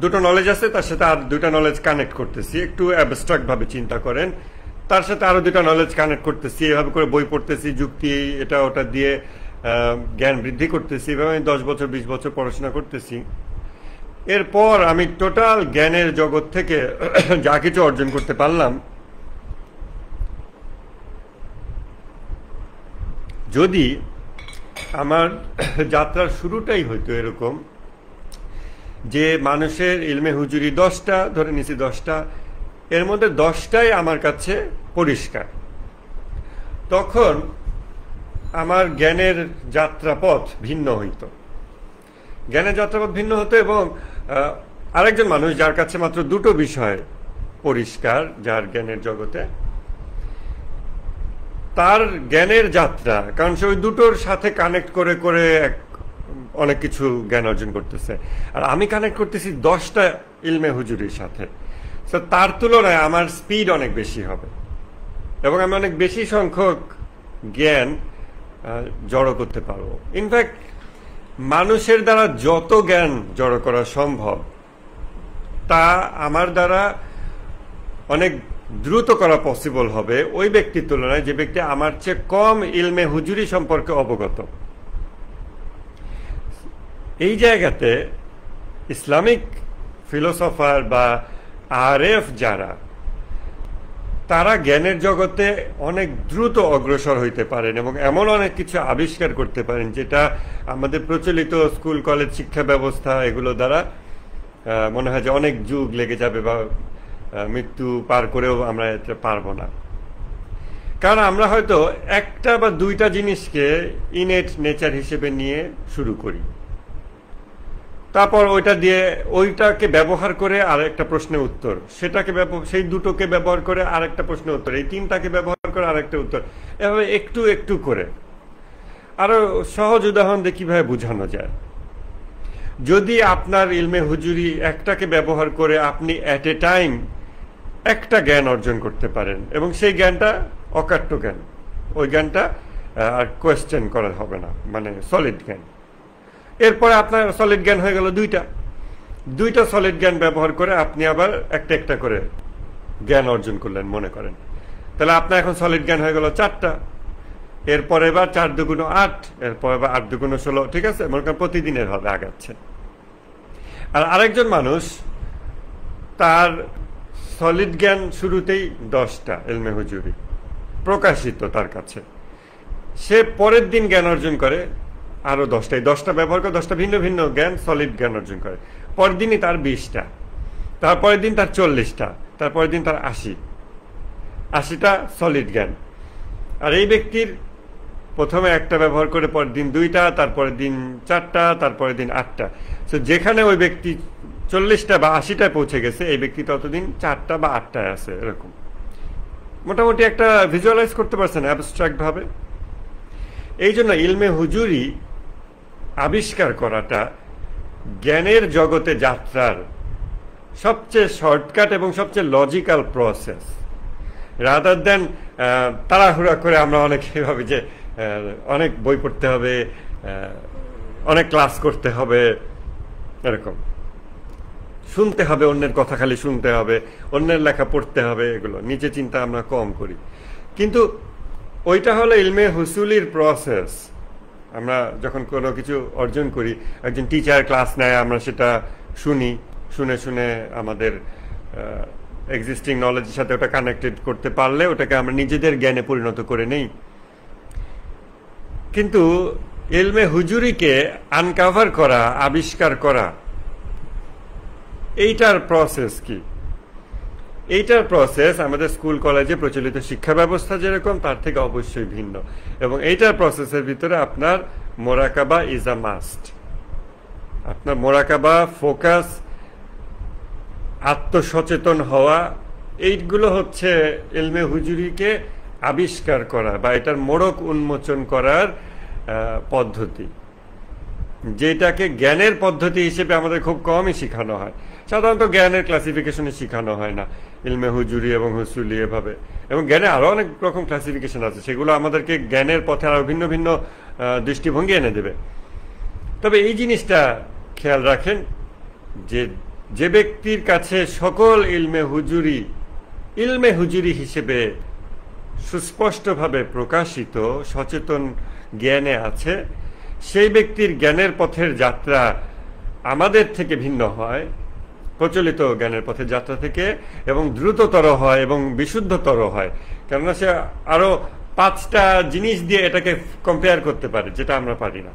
দুটো নলেজ আছে, তার সাথে আর দুটা নলেজ কানেক্ট করতেছি, একটু অ্যাবস্ট্রাক্ট ভাবে চিন্তা করেন, তার সাথে আরো দুটা নলেজ কানেক্ট করতেছি, এভাবে করে বই পড়তেছি, যুক্তি এটা ওটা দিয়ে জ্ঞান বৃদ্ধি করতেছি, এভাবে আমি 10 বছর 20 বছর পড়াশোনা করতেছি। এরপর আমি টোটাল জ্ঞানের জগৎ থেকে যা কিছু অর্জন করতে পারলাম, যদি আমার যাত্রার শুরুটাই হইতো এরকম যে মানুষের ইলমে হুজুরি 10টা ধরে নিছি, 10টা, এর মধ্যে 10টাই আমার কাছে পরিষ্কার, তখন আমার জ্ঞানের যাত্রাপথ ভিন্ন হইতো, জ্ঞানের যাত্রাপথ ভিন্ন হতো। এবং আরেকজন মানুষ যার কাছে মাত্র দুটো বিষয় পরিষ্কার, যার জ্ঞানের জগতে, তার জ্ঞানের যাত্রা, কারণ সে ওই দুটোর সাথে কানেক্ট করে করে অনেক কিছু জ্ঞান অর্জন করতেছে, আর আমি কানেক্ট করতেছি 10টা ইলমে হুজুরির সাথে, তো তার তুলনায় আমার স্পিড অনেক বেশি হবে, এবং আমি অনেক বেশি সংখ্যক জ্ঞান জড়ো করতে পারবো। ইনফ্যাক্ট মানুষের দ্বারা যত জ্ঞান জড়ো করা সম্ভব তা আমার দ্বারা অনেক দ্রুত করা পসিবল হবে ওই ব্যক্তির তুলনায় যে ব্যক্তি আমার চেয়ে কম ইলমে হুজুরি সম্পর্কে অবগত। এই জায়গাতে ইসলামিক ফিলোসফার বা আরএফ যারা, তারা জ্ঞানের জগতে অনেক দ্রুত অগ্রসর হইতে পারেন এবং এমন অনেক কিছু আবিষ্কার করতে পারেন যেটা আমাদের প্রচলিত স্কুল কলেজ শিক্ষা ব্যবস্থা এগুলো দ্বারা মনে হয় যে অনেক যুগ লেগে যাবে বা মৃত্যু পার করেও আমরা এটা পারবো না। কারণ আমরা হয়তো একটা বা দুইটা জিনিসকে ইনেট নেচার হিসেবে নিয়ে শুরু করি, তারপর ওইটাকে ব্যবহার করে আর একটা প্রশ্নের উত্তর, সেই দুটোকে ব্যবহার করে আর একটা প্রশ্নের উত্তর, এই তিনটাকে ব্যবহার করে আর একটা উত্তর, এভাবে একটু একটু করে। আরো সহজ উদাহরণ দিয়ে কিভাবে বোঝানো যায়, যদি আপনার ইলমে হুজুরি একটাকে ব্যবহার করে আপনি অ্যাট এ টাইম একটা জ্ঞান অর্জন করতে পারেন এবং সেই জ্ঞানটা অকাট্য জ্ঞান, ওই জ্ঞানটা আর কোয়েশ্চেন করা হবে না, মানে সলিড জ্ঞান। এরপরে আপনার সলিড জ্ঞান হয়ে গেল দুইটা সলিড জ্ঞান ব্যবহার করে আপনি আবার একটা একটা করে জ্ঞান অর্জন করলেন মনে করেন, তাহলে আপনার এখন সলিড জ্ঞান হয়ে গেল 4টা। এরপরে এবার 4 দুগুণ 8, এরপরে এবার 8 দুগুণ 16, ঠিক আছে, মনে করেন প্রতিদিনের হবে আগাচ্ছে। আর আরেকজন মানুষ তার সলিড জ্ঞান শুরুতেই 10টা ইলমে হুজুরি প্রকাশিত তার কাছে, সে পরের দিন জ্ঞান অর্জন করে আরো 10টা, 10টা ব্যবহার করে 10টা ভিন্ন ভিন্ন জ্ঞান সলিড জ্ঞান অর্জন করে। পরের দিনই তার 20টা, তারপরের দিন তার 40টা, তারপরের দিন তার 80টা সলিড জ্ঞান। আর এই ব্যক্তির প্রথমে একটা ব্যবহার করে পরের দিন 2টা, তারপরের দিন 4টা, তারপরের দিন 8টা। তো যেখানে ওই ব্যক্তি 40টা বা 80টায় পৌঁছে গেছে, এই ব্যক্তি ততদিন 4টা বা 8টায় আছে। এরকম মোটামুটি একটা ভিজুয়ালাইজ করতে পারছেন অ্যাবস্ট্রাক্ট ভাবে। এই জন্য ইলমে হুজুরি আবিষ্কার করাটা জ্ঞানের জগতে যাত্রার সবচেয়ে শর্টকাট এবং সবচেয়ে লজিক্যাল প্রসেস, রাদার দেন তাড়াহুড়া করে আমরা অনেকে ভাবি যে অনেক বই পড়তে হবে, অনেক ক্লাস করতে হবে, এরকম শুনতে হবে, অন্যের কথা খালি শুনতে হবে, অন্যের লেখা পড়তে হবে, এগুলো নিচে চিন্তা আমরা কম করি। কিন্তু ওইটা হলো ইলমে হুসুলির প্রসেস। আমরা যখন কোনো কিছু অর্জন করি, একজন টিচার ক্লাস নেয়, আমরা সেটা শুনি, শুনে শুনে আমাদের এক্সিস্টিং নলেজের সাথে ওটা কানেক্টেড করতে পারলে ওটাকে আমরা নিজেদের জ্ঞানে পরিণত করে নেই। কিন্তু ইলমে হুজুরিকে আনকাভার করা, আবিষ্কার করা, এইটার প্রসেস কি? এইটার প্রসেস আমাদের স্কুল কলেজে প্রচলিত শিক্ষা ব্যবস্থা যেরকম তার থেকে অবশ্যই ভিন্ন। এবং এইটার প্রসেসের ভিতরে আপনার মোরাকাবা ইজ আ মাস্ট। আপনার মোরাকাবা, ফোকাস, আত্মসচেতন হওয়া, এইগুলো হচ্ছে ইলমে হুজুরিকে আবিষ্কার করা বা এটার মোড়ক উন্মোচন করার পদ্ধতি, যেটাকে জ্ঞানের পদ্ধতি হিসেবে আমাদের খুব কমই শেখানো হয়। সাধারণত জ্ঞানের ক্লাসিফিকেশনে শেখানো হয় না ইলমে হুজুরি এবং হুসুলি এভাবে। এবং জ্ঞানে আরো অনেক রকম ক্লাসিফিকেশন আছে, সেগুলো আমাদেরকে জ্ঞানের পথে আরো ভিন্ন ভিন্ন দৃষ্টিভঙ্গি এনে দেবে। তবে এই জিনিসটা খেয়াল রাখেন যে যে ব্যক্তির কাছে সকল ইলমে হুজুরি হিসেবে সুস্পষ্টভাবে প্রকাশিত সচেতন জ্ঞানে আছে, সেই ব্যক্তির জ্ঞানের পথের যাত্রা আমাদের থেকে ভিন্ন হয়, প্রচলিত জ্ঞানের পথের যাত্রা থেকে, এবং দ্রুততর হয় এবং বিশুদ্ধতর হয়। কেননা সে আরো 5টা জিনিস দিয়ে এটাকে কম্পেয়ার করতে পারে, যেটা আমরা পারি না।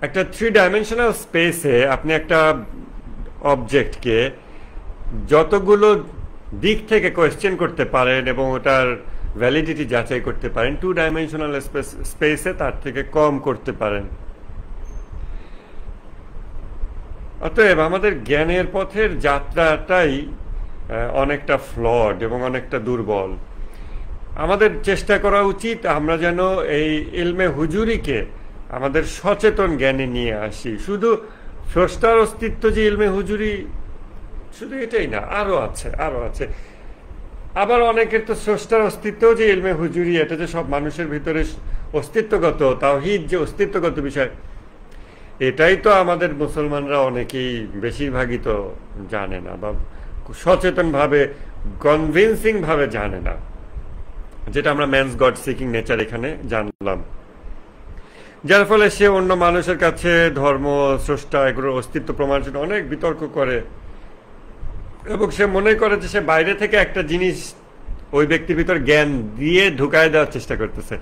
একটা 3 ডাইমেনশনাল স্পেসে আপনি একটা অবজেক্টকে যতগুলো দিক থেকে কোয়েশ্চেন করতে পারেন এবং ওটার ভ্যালিডিটি যাচাই করতে পারেন, 2 ডাইমেনশনাল স্পেসে তার থেকে কম করতে পারেন। অতএব আমাদের জ্ঞানের পথের যাত্রাটাই অনেকটা ফ্লড এবং অনেকটা দুর্বল। আমাদের চেষ্টা করা উচিত আমরা যেন এই ইলমে হুজুরিকে আমাদের সচেতন জ্ঞানে নিয়ে আসি। শুধু স্রষ্টার অস্তিত্ব যে ইলমে হুজুরি, শুধু এটাই না, আরো আছে। আবার অনেকের তো স্রষ্টার অস্তিত্ব যে ইলমে হুজুরি, এটা যে সব মানুষের ভিতরে অস্তিত্বগত, তাওহীদ যে অস্তিত্বগত বিষয়, এটাই তো আমাদের মুসলমানরা অনেকেই, বেশিরভাগই তো জানে না বা সচেতন ভাবে, কনভিন্সিং ভাবে জানে না, যেটা আমরা ম্যানস গড সিকিং নেচার এখানে জানলাম। যার ফলে সে অন্য মানুষের কাছে ধর্ম, স্রষ্টা, এগুলোর অস্তিত্ব প্রমাণের জন্য অনেক বিতর্ক করে, এবং সে মনে করে যে সে বাইরে থেকে একটা জিনিস ওই ব্যক্তির ভিতর জ্ঞান দিয়ে ঢুকায় দেওয়ার চেষ্টা করতেছে,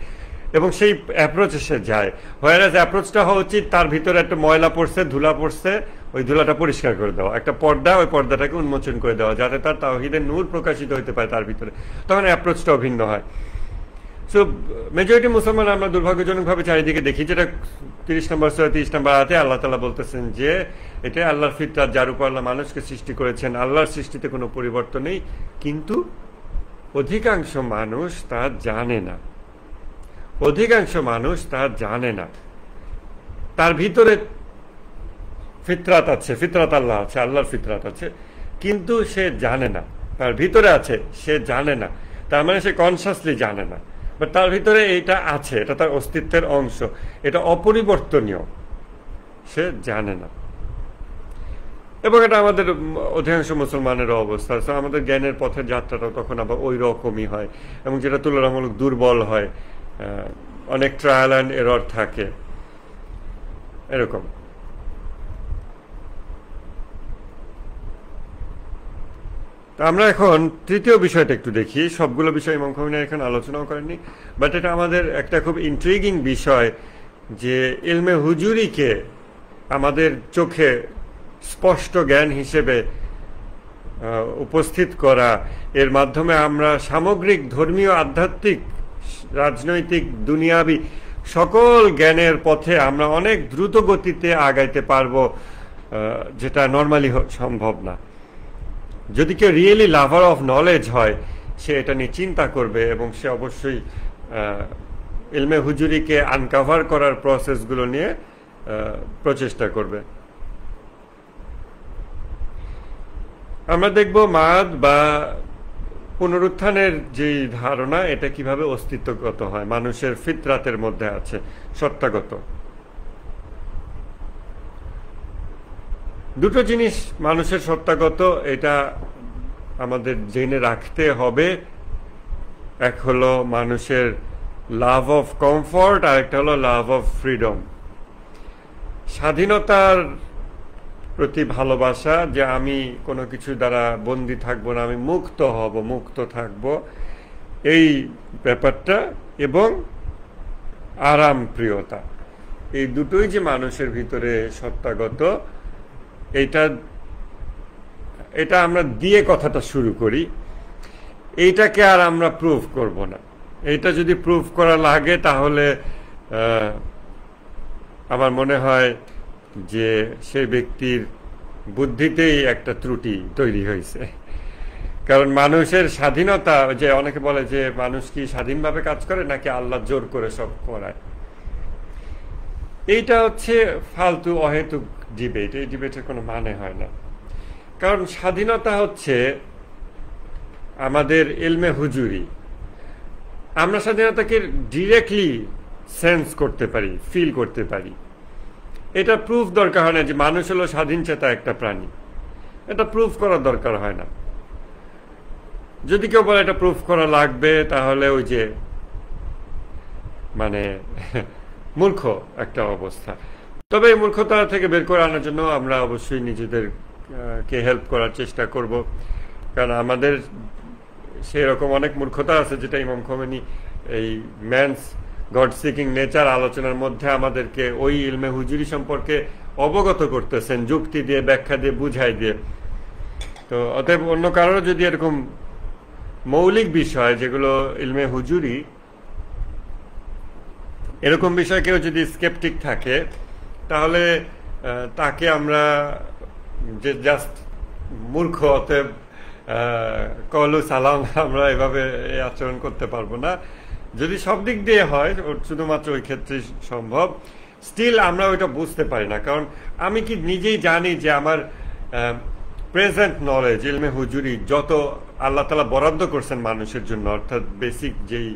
এবং সেই অ্যাপ্রোচে সে যায়। হোয়ারাজ অ্যাপ্রোচটা হওয়া উচিত তার ভিতরে একটা ময়লা পড়ছে, ধুলা পড়ছে, ওই ধুলাটা পরিষ্কার করে দেওয়া, একটা পর্দা, ওই পর্দাটাকে উন্মোচন করে দেওয়া, যাতে তার তাওহীদের নূর প্রকাশিত হতে পারে তার ভিতরে। তখন অ্যাপ্রোচটাও ভিন্ন হয়। সো মেজরিটি মুসলমান আমরা দুর্ভাগ্যজনকভাবে চারিদিকে দেখি, যেটা 30 নম্বর সূরা 30 নম্বর আয়াতে আল্লাহ তাআলা বলতেছেন যে এটা আল্লাহর ফিতরাত, যার উপর আল্লাহ মানুষকে সৃষ্টি করেছেন, আল্লাহর সৃষ্টিতে কোনো পরিবর্তন নেই, কিন্তু অধিকাংশ মানুষ তা জানে না। তার ভিতরে ফিতরাত আছে, ফিতরাত আল্লাহ আছে, আল্লাহর ফিতরাত আছে, কিন্তু সে জানে না। তার ভিতরে আছে, সে জানে না, তার মানে সে কনসাসলি জানে না, বাট তার ভিতরে এইটা আছে, এটা তার অস্তিত্বের অংশ, এটা অপরিবর্তনীয়, সে জানে না। এবং এটা আমাদের অধিকাংশ মুসলমানেরও অবস্থা। আমাদের জ্ঞানের পথের যাত্রাটাও তখন আবার ওই রকমই হয়, এবং যেটা তুলনামূলক দুর্বল হয়, অনেক ট্রায়াল অ্যান্ড এরর থাকে এরকম। আমরা এখন তৃতীয় বিষয়টা একটু দেখি। সবগুলো বিষয় ইমাম খোমেনি এখন আলোচনাও করেননি, বাট এটা আমাদের একটা খুব ইন্ট্রিগিং বিষয় যে ইলমে হুজুরিকে আমাদের চোখে স্পষ্ট জ্ঞান হিসেবে উপস্থিত করা, এর মাধ্যমে আমরা সামগ্রিক ধর্মীয়, আধ্যাত্মিক, রাজনৈতিক, দুনিয়াবি সকল জ্ঞানের পথে আমরা অনেক দ্রুত গতিতে আগাইতে পারবো, যেটা নর্মালি সম্ভব না। যদি কেউ রিয়েলি লাভার অফ নলেজ হয়, সে এটা নিয়ে চিন্তা করবে এবং সে অবশ্যই ইলমে হুজুরিকে আনকাভার করার প্রসেসগুলো নিয়ে প্রচেষ্টা করবে। আমরা দেখব মাদ বা পুনরুত্থানের যে ধারণা, এটা কিভাবে অস্তিত্বগত হয়, মানুষের ফিতরাতের মধ্যে আছে, সত্তাগত। দুটো জিনিস মানুষের সত্তাগত, এটা আমাদের জেনে রাখতে হবে। এক হলো মানুষের লাভ অফ কমফর্ট, আর একটা হলো লাভ অফ ফ্রিডম, স্বাধীনতার প্রতি ভালোবাসা, যে আমি কোনো কিছু দ্বারা বন্দী থাকবো না, আমি মুক্ত হব, মুক্ত থাকব, এই ব্যাপারটা, এবং আরাম প্রিয়তা, এই দুটোই যে মানুষের ভিতরে সত্তাগত, এটা আমরা দিয়ে কথাটা শুরু করি। এইটাকে আর আমরা প্রুভ করব না। এইটা যদি প্রুভ করা লাগে তাহলে আমার মনে হয় যে সেই ব্যক্তির বুদ্ধিতেই একটা ত্রুটি তৈরি হয়েছে। কারণ মানুষের স্বাধীনতা, যে অনেকে বলে যে মানুষ কি স্বাধীনভাবে কাজ করে নাকি আল্লাহ জোর করে সব করায়, এইটা হচ্ছে ফালতু অহেতুক ডিবেট। এই ডিবেটের কোনো মানে হয় না। কারণ স্বাধীনতা হচ্ছে আমাদের ইলমে হুজুরি। আমরা স্বাধীনতাকে ডিরেক্টলি সেন্স করতে পারি, ফিল করতে পারি। এটা প্রুফ দরকার হয় না যে মানুষ হলো স্বাধীন চেতা একটা প্রাণী, এটা প্রুফ করার দরকার হয় না। যদি কেউ বলে এটা প্রুফ করা লাগবে, তাহলে ওই যে মানে মূর্খ একটা অবস্থা। তবে এই মূর্খতা থেকে বের করে আনার জন্য আমরা অবশ্যই নিজেদেরকে হেল্প করার চেষ্টা করব, কারণ আমাদের সেই রকম অনেক মূর্খতা আছে, যেটা ইমাম খোমেনি এই ম্যানস গড সিকিং নেচার আলোচনার মধ্যে আমাদেরকে ওই ইলমে হুজুরি সম্পর্কে অবগত করতেছেন, যুক্তি দিয়ে, ব্যাখ্যা দিয়ে, বুঝাই দিয়ে। তো অতএব অন্য কারোর যদি এরকম মৌলিক বিষয় যেগুলো ইলমে হুজুরি, এরকম বিষয় কেউ যদি স্কেপটিক থাকে, তাহলে তাকে আমরা যে জাস্ট মূর্খ, অতএব কলু সালাম, আমরা এভাবে আচরণ করতে পারবো না। যদি সব দিক দিয়ে হয়, শুধুমাত্র ওই ক্ষেত্রে সম্ভব, স্টিল আমরা ওইটা বুঝতে পারি না। কারণ আমি কি নিজেই জানি যে আমার প্রেজেন্ট নলেজ, ইলমে হুজুরি যত আল্লাহ তাআলা বরাদ্দ করছেন মানুষের জন্য, অর্থাৎ বেসিক যেই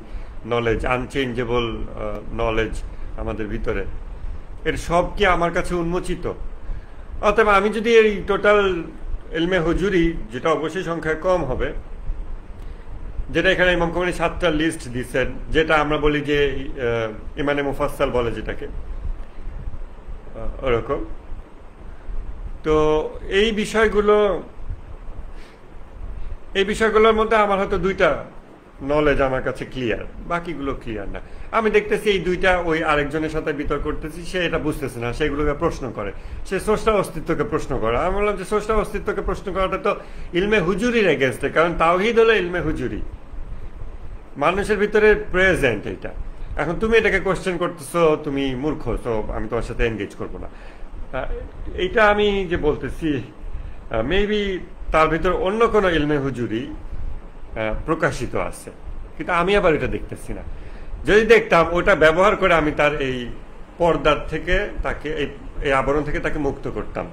নলেজ, আনচেঞ্জেবল নলেজ আমাদের ভিতরে, এর সব কি আমার কাছে উন্মোচিত? অতএব আমি যদি এই টোটাল ইলমে হুজুরি, যেটা অবশ্যই সংখ্যায় কম হবে, যেটা এখানে ইমাম খোমেনি 7টা লিস্ট দিচ্ছেন, যেটা আমরা বলি যে ইমানে মুফাসসাল বলে যেটাকে, ওরকম। তো এই বিষয়গুলোর মধ্যে আমার হয়তো 2টা নলেজ আমার কাছে ক্লিয়ার, বাকিগুলো ক্লিয়ার না। আমি দেখতেছি এই 2টা ওই আরেকজনের সাথে বিতর্ক করতেছি, সে এটা বুঝতেছে না, সেগুলোকে প্রশ্ন করে, সে স্রষ্টা অস্তিত্বকে প্রশ্ন করে। আমি বললাম যে স্রষ্টা অস্তিত্বকে প্রশ্ন করাটা তো ইলমে হুজুরির এগেনস্টে, কারণ তাওহীদ হলো ইলমে হুজুরি, মানুষের ভিতরে প্রেজেন্ট এটা। এখন তুমি এটাকে কোশ্চেন করতেছো, তুমি মূর্খ, তো আমি তোমার সাথে এনগেজ করবো না। এইটা আমি যে বলতেছি, মেবি তার ভিতর অন্য কোনো ইলমে হুজুরি প্রকাশিত আছে, কিন্তু আমি আবার এটা দেখতেছি না। যদি দেখতাম, ওটা ব্যবহার করে আমি তার এই পর্দার থেকে, তাকে এই আবরণ থেকে তাকে মুক্ত করতাম।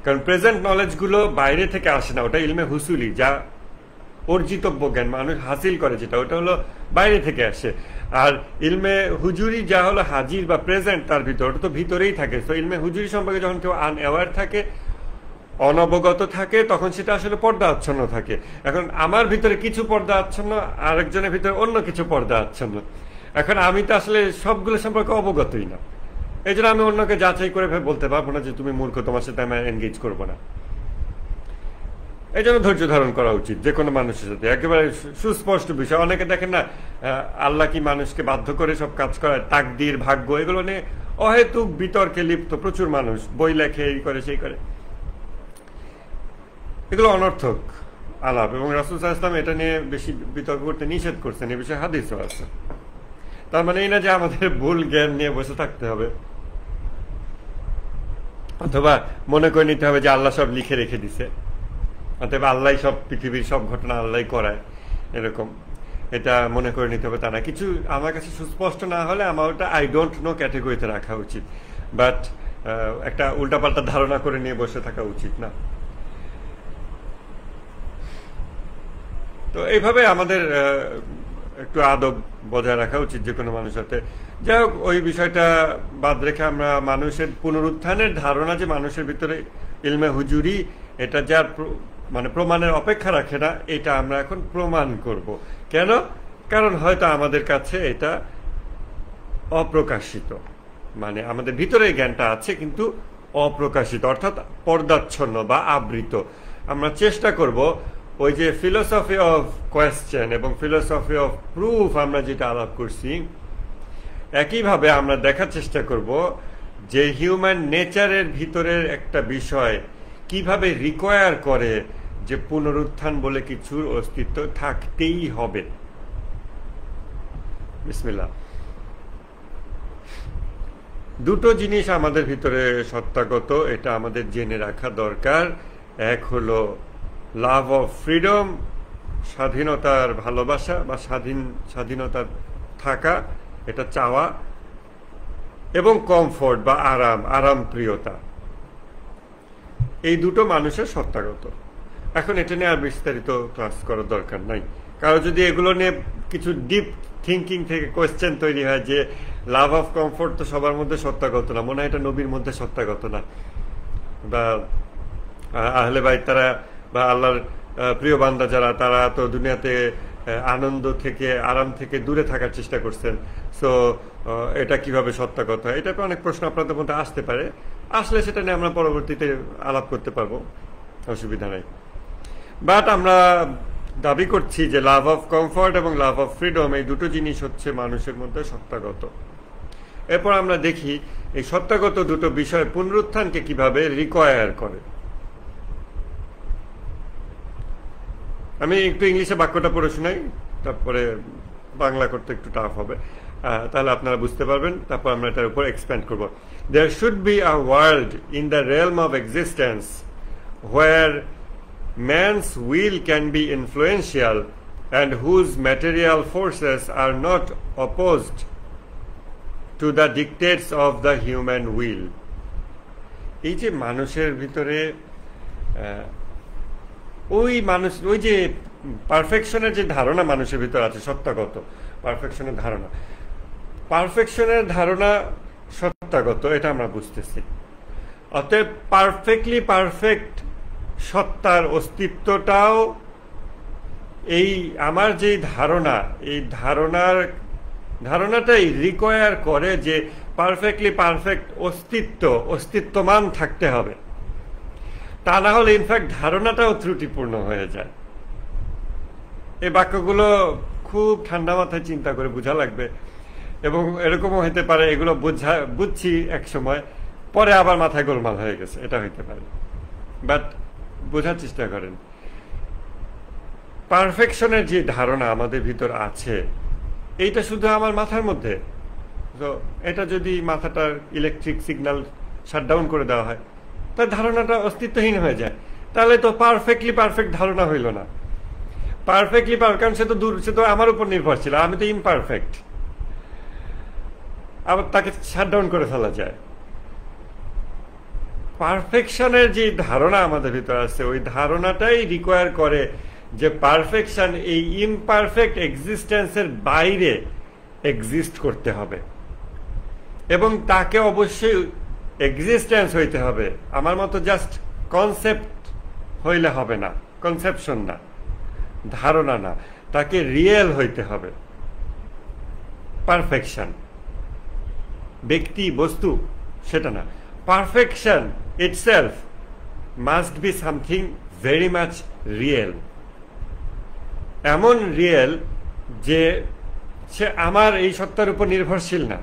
কারণ প্রেজেন্ট নলেজগুলো বাইরে থেকে আসে না, ওটা ইলমে হুসুলি, যা অর্জিতব্য জ্ঞান মানুষ হাসিল করে, যেটা ওটা হলো বাইরে থেকে আসে। আর ইলমে হুজুরি যা হলো হাজির বা প্রেজেন্ট তার ভিতর, ওটা তো ভিতরেই থাকে। তো ইলমে হুজুরি সম্পর্কে যখন কেউ আনঅ্যাওয়ার থাকে, অনবগত থাকে তখন সেটা আসলে পর্দা আচ্ছন্ন থাকে। এখন আমার ভিতরে কিছু পর্দা আচ্ছন্ন, আরেকজনের ভিতরে অন্য কিছু পর্দা আচ্ছন্ন। এখন আমি তো আসলে সবগুলো সম্পর্কে অবগতই না, এই জন্য আমি অন্যকে যাচাই করে বলতে পারবো না যে তুমি মূর্খ, তোমার সাথে আমি এনগেজ করবো না। এই জন্য ধৈর্য ধারণ করা উচিত যে কোনো মানুষের সাথে, একেবারে সুস্পষ্ট বিষয়। অনেকে দেখেন না, আল্লাহ কি মানুষকে বাধ্য করে সব কাজ করায়, তাকদীর, ভাগ্য, এগুলো নিয়ে অহেতুক বিতর্কে লিপ্ত প্রচুর মানুষ, বই লেখে, এই করে সেই করে, এগুলো অনর্থক আলাপ। এবং রাসূল সাল্লাল্লাহু আলাইহি ওয়াসাল্লাম এটা নিয়ে বেশি বিতর্ক করতে নিষেধ করছেন, এই বিষয়ে হাদিসও আছে। তার মানে এই না যে আমাদের ভুল জ্ঞান নিয়ে বসে থাকতে হবে, অথবা মনে করে নিতে হবে যে আল্লাহ সব লিখে রেখে দিছে, অথবা আল্লাহ সব পৃথিবীর সব ঘটনা আল্লাহ করায়, এরকম এটা মনে করে নিতে হবে তা না। কিছু আমার কাছে সুস্পষ্ট না হলে আমার ওটা আই ডোন্ট নো ক্যাটেগরিতে রাখা উচিত, বাট একটা উল্টাপাল্টা ধারণা করে নিয়ে বসে থাকা উচিত না। তো এইভাবে আমাদের একটু আদব বজায় রাখা উচিত যে কোনো মানুষের সাথে। যাই হোক, ওই বিষয়টা বাদ রেখে আমরা মানুষের পুনরুত্থানের ধারণা যে মানুষের ভিতরে ইলমে হুজুরি, এটা যার মানে প্রমাণের অপেক্ষা রাখে না, এটা আমরা এখন প্রমাণ করব। কেন? কারণ হয়তো আমাদের কাছে এটা অপ্রকাশিত, মানে আমাদের ভিতরে জ্ঞানটা আছে কিন্তু অপ্রকাশিত, অর্থাৎ পর্দাচ্ছন্ন বা আবৃত। আমরা চেষ্টা করব ওই যে ফিলোসফি অফ কোয়েশ্চেন এবং ফিলোসফি অফ প্রুফ আমরা যেটা আলাপ করছি, একইভাবে আমরা দেখার চেষ্টা করব যে হিউম্যান নেচারের ভিতরের একটা বিষয় কিভাবে রিকোয়ার করে যে পুনরুত্থান বলে কিছুর অস্তিত্ব থাকতেই হবে। বিসমিল্লাহ। দুটো জিনিস আমাদের ভিতরে সত্তাগত, এটা আমাদের জেনে রাখা দরকার। এক হলো লাভ অফ ফ্রিডম, স্বাধীনতার ভালোবাসা বা স্বাধীনতার থাকা, এটা চাওয়া, এবং কমফোর্ট বা আরাম প্রিয়তা। এই দুটো মানুষের সত্তাগত। এখন এটা নিয়ে আর বিস্তারিত ক্লাস করার দরকার নাই। কারো যদি এগুলো নিয়ে কিছু ডিপ থিঙ্কিং থেকে কোয়েশ্চেন তৈরি হয় যে লাভ অফ কমফোর্ট তো সবার মধ্যে সত্তাগত না, মনে হয় এটা নবীর মধ্যে সত্তাগত না, বা আহলে বাইত তারা বা আল্লাহর প্রিয় বান্দা যারা, তারা তো দুনিয়াতে আনন্দ থেকে, আরাম থেকে দূরে থাকার চেষ্টা করছেন, সো এটা কিভাবে সত্তাগত হয়? এটা অনেক প্রশ্ন আপনাদের মধ্যে আসতে পারে, আসলে সেটা নিয়ে আমরা পরবর্তীতে আলাপ করতে পারবো, অসুবিধা নাই। বাট আমরা দাবি করছি যে লাভ অফ কমফর্ট এবং লাভ অফ ফ্রিডম, এই দুটো জিনিস হচ্ছে মানুষের মধ্যে সত্তাগত। এরপর আমরা দেখি এই সত্তাগত দুটো বিষয় পুনরুত্থানকে কিভাবে রিকোয়ার করে। আমি একটু ইংলিশে বাক্যটা পড়ে শোনাই, তারপরে বাংলা করতে একটু টাফ হবে, তাহলে আপনারা বুঝতে পারবেন, তারপর আমরা এটার উপর এক্সপ্যান্ড করব। There should be a world in the realm of existence where man's will can be influential and whose material forces are not opposed to the dictates of the human will. এই যে মানুষের ভিতরে ওই যে পারফেকশনের যে ধারণা মানুষের ভিতরে আছে, সত্তাগত পারফেকশনের ধারণা সত্তাগত, এটা আমরা বুঝতেছি। অতএব পারফেক্টলি পারফেক্ট সত্তার অস্তিত্বটাও এই আমার যে ধারণা, এই ধারণাটাই রিকোয়ার করে যে পারফেক্টলি পারফেক্ট অস্তিত্বমান থাকতে হবে, তা না হলে ইনফ্যাক্ট ধারণাটাও ত্রুটিপূর্ণ হয়ে যায়। এই বাক্যগুলো খুব ঠান্ডা মাথায় চিন্তা করে বোঝা লাগবে, এবং এরকমও হতে পারে এগুলো বুঝছি এক সময়, পরে আবার মাথায় গোলমাল হয়ে গেছে, এটা হইতে পারে। বাট বোঝার চেষ্টা করেন, পারফেকশনের যে ধারণা আমাদের ভিতর আছে, এইটা শুধু আমার মাথার মধ্যে। তো এটা যদি মাথাটার ইলেকট্রিক সিগন্যাল শাটডাউন করে দেওয়া হয়, তার ধারণাটা অস্তিত্বহীন হয়ে যায়, তাহলে তো পারফেক্টলি পারফেক্ট ধারণা হইল না। পারফেক্টলি কারণ সে তো আমার উপর নির্ভরশীল, আমি তো ইমপারফেক্ট, আবার তাকে শাটডাউন করে ফেলা যায়। পারফেকশনের যে ধারণা আমাদের ভিতরে আছে, ওই ধারণাটাই রিকোয়ার করে যে পারফেকশন এই ইমপারফেক্ট এক্সিস্টেন্সের বাইরে এক্সিস্ট করতে হবে, এবং তাকে অবশ্যই এক্সিস্টেন্স হইতে হবে। আমার মতো জাস্ট কনসেপ্ট হইলে হবে না, কনসেপশন না, ধারণা না, তাকে রিয়েল হইতে হবে। পারফেকশন ব্যক্তি বস্তু সেটা না, perfection itself must be something very much real. এমন রিয়েল যে সে আমার এই সত্তার উপর নির্ভরশীল না,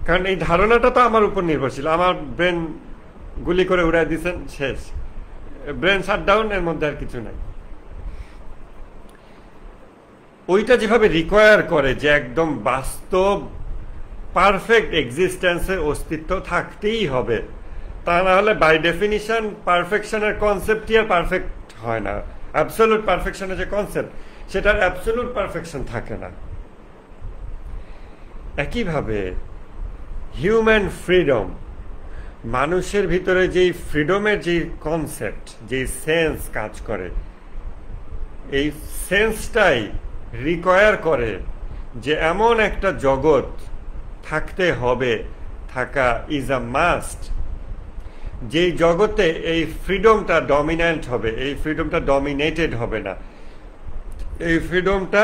কারণ এই ধারণাটা তো আমার উপর নির্ভরশীল। আমার ব্রেন গুলি করে উড়াই দিচ্ছেন, শেষ, ব্রেন শাটডাউন, এর মধ্যে আর কিছু নাই। ওইটা যেভাবে রিকোয়ার করে যে একদম বাস্তব পারফেক্ট এক্সিস্টেন্সের অস্তিত্ব থাকতেই হবে, তা না হলে বাই ডেফিনিশন পারফেকশনের কনসেপ্টই আর পারফেক্ট হয় না। অ্যাবসলিউট পারফেকশনের যে কনসেপ্ট, সেটার অ্যাবসলিউট পারফেকশন থাকে না। একইভাবে হিউম্যান ফ্রিডম, মানুষের ভিতরে যেই ফ্রিডমের যে কনসেপ্ট, যে সেন্স কাজ করে, এই সেন্সটাই রিকোয়ার করে যে এমন একটা জগৎ থাকতে হবে, থাকা ইজ আ মাস্ট, যেই জগতে এই ফ্রিডমটা ডমিন্যান্ট হবে, এই ফ্রিডমটা ডমিনেটেড হবে না, এই ফ্রিডমটা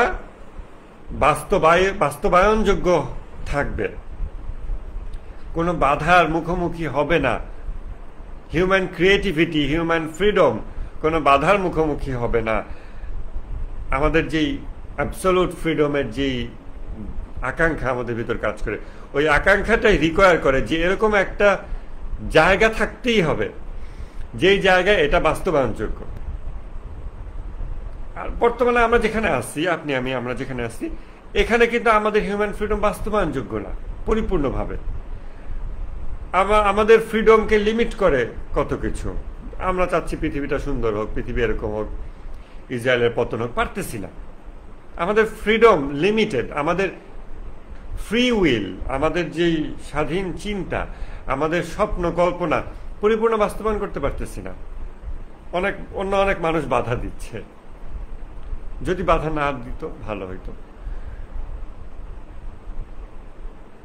বাস্তবায়নযোগ্য থাকবে, কোনো বাধার মুখোমুখি হবে না। হিউম্যান ক্রিয়েটিভিটি, হিউম্যান ফ্রিডম কোনো বাধার মুখোমুখি হবে না। আমাদের যেই অ্যাবসলিউট ফ্রিডমের যেই আকাঙ্ক্ষা আমাদের ভিতর কাজ করে, ওই আকাঙ্ক্ষাটাই রিকোয়ার করে যে এরকম একটা জায়গা থাকতেই হবে, যেই জায়গায় এটা বাস্তবায়নযোগ্য। আর বর্তমানে আমরা যেখানে আসছি, আপনি আমি আমরা যেখানে আসছি, এখানে কিন্তু আমাদের হিউম্যান ফ্রিডম বাস্তবায়নযোগ্য না পরিপূর্ণভাবে। আমাদের ফ্রিডমকে লিমিট করে কত কিছু। আমরা চাচ্ছি পৃথিবীটা সুন্দর হোক, পৃথিবী এরকম হোক, ইসরায়েলের পতন হোক, পারতেছি না। আমাদের ফ্রিডম লিমিটেড, আমাদের ফ্রি উইল, আমাদের যেই স্বাধীন চিন্তা, আমাদের স্বপ্ন কল্পনা পরিপূর্ণ বাস্তবায়ন করতে পারতেছি না। অনেক মানুষ বাধা দিচ্ছে, যদি বাধা না দিত ভালো হইতো।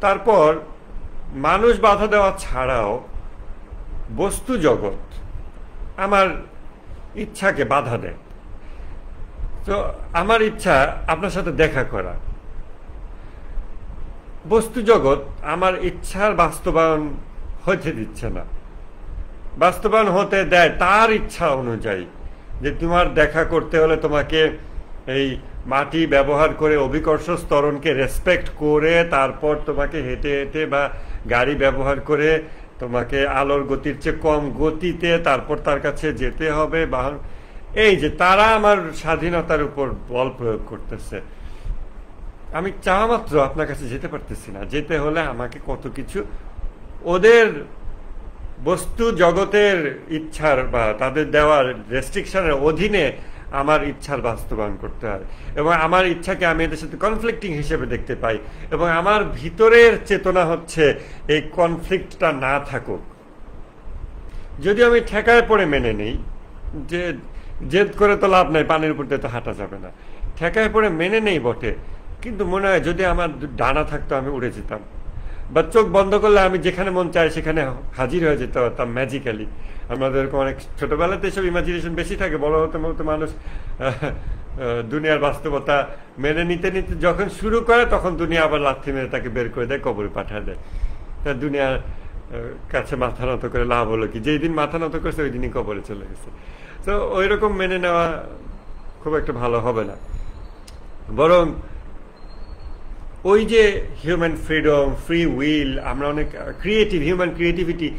তারপর মানুষ বাধা দেওয়া ছাড়াও বস্তু জগৎ আমার ইচ্ছাকে বাধা দেয়। তো আমার ইচ্ছা আপনার সাথে দেখা করা, বস্তু জগৎ আমার ইচ্ছার বাস্তবায়ন হতে দিচ্ছে না, বাস্তবায়ন হতে দেয় তার ইচ্ছা অনুযায়ী। যে তোমার দেখা করতে হলে তোমাকে এই মাটি ব্যবহার করে অভিকর্ষ স্তরণকে রেসপেক্ট করে, তারপর তোমাকে হেঁটে হেঁটে বা গাড়ি ব্যবহার করে তোমাকে আলোর গতির চেয়ে কম গতিতে তারপর তার কাছে যেতে হবে। এই যে তারা আমার স্বাধীনতার উপর বল প্রয়োগ করতেছে। আমি চাওয়া মাত্র আপনার কাছে যেতে পারতেছি না। যেতে হলে আমাকে কত কিছু ওদের বস্তু জগতের ইচ্ছার বা তাদের দেওয়ার রেস্ট্রিকশনের অধীনে আমার ইচ্ছার বাস্তবায়ন করতে হয়, এবং আমার ইচ্ছাকে আমি এদের সাথে কনফ্লিক্টিং হিসেবে দেখতে পাই, এবং আমার ভিতরের চেতনা হচ্ছে এই কনফ্লিক্টটা না থাকুক। যদি আমি ঠেকায় পড়ে মেনে নেই, যে জেদ করে তো লাভ নাই, পানির উপর দিয়ে তো হাঁটা যাবে না, ঠেকায় পড়ে মেনে নেই বটে, কিন্তু মনে হয় যদি আমার ডানা থাকতো আমি উড়ে যেতাম, বা চোখ বন্ধ করলে আমি যেখানে মন চায় সেখানে হাজির হয়ে যেতে পারতাম ম্যাজিক্যালি। আমাদের অনেক ছোটবেলাতে সব ইমাজিনেশন বেশি থাকে, বড় হতে হতে মানুষ দুনিয়ার বাস্তবতা মেনে নিতে নিতে যখন শুরু করে, তখন দুনিয়া আবার লাথি মেরে তাকে বের করে দেয়, কবরে পাঠিয়ে দেয়। তা দুনিয়ার কাছে মাথা নত করে লাভ হলো কি? যেই দিন মাথা নত করেছে ওই দিনই কবরে চলে গেছে। তো ওই রকম মেনে নেওয়া খুব একটা ভালো হবে না, বরং ওই যে হিউম্যান ফ্রিডম, ফ্রি উইল, আমরা অনেক ক্রিয়েটিভ, হিউম্যান ক্রিয়েটিভিটি,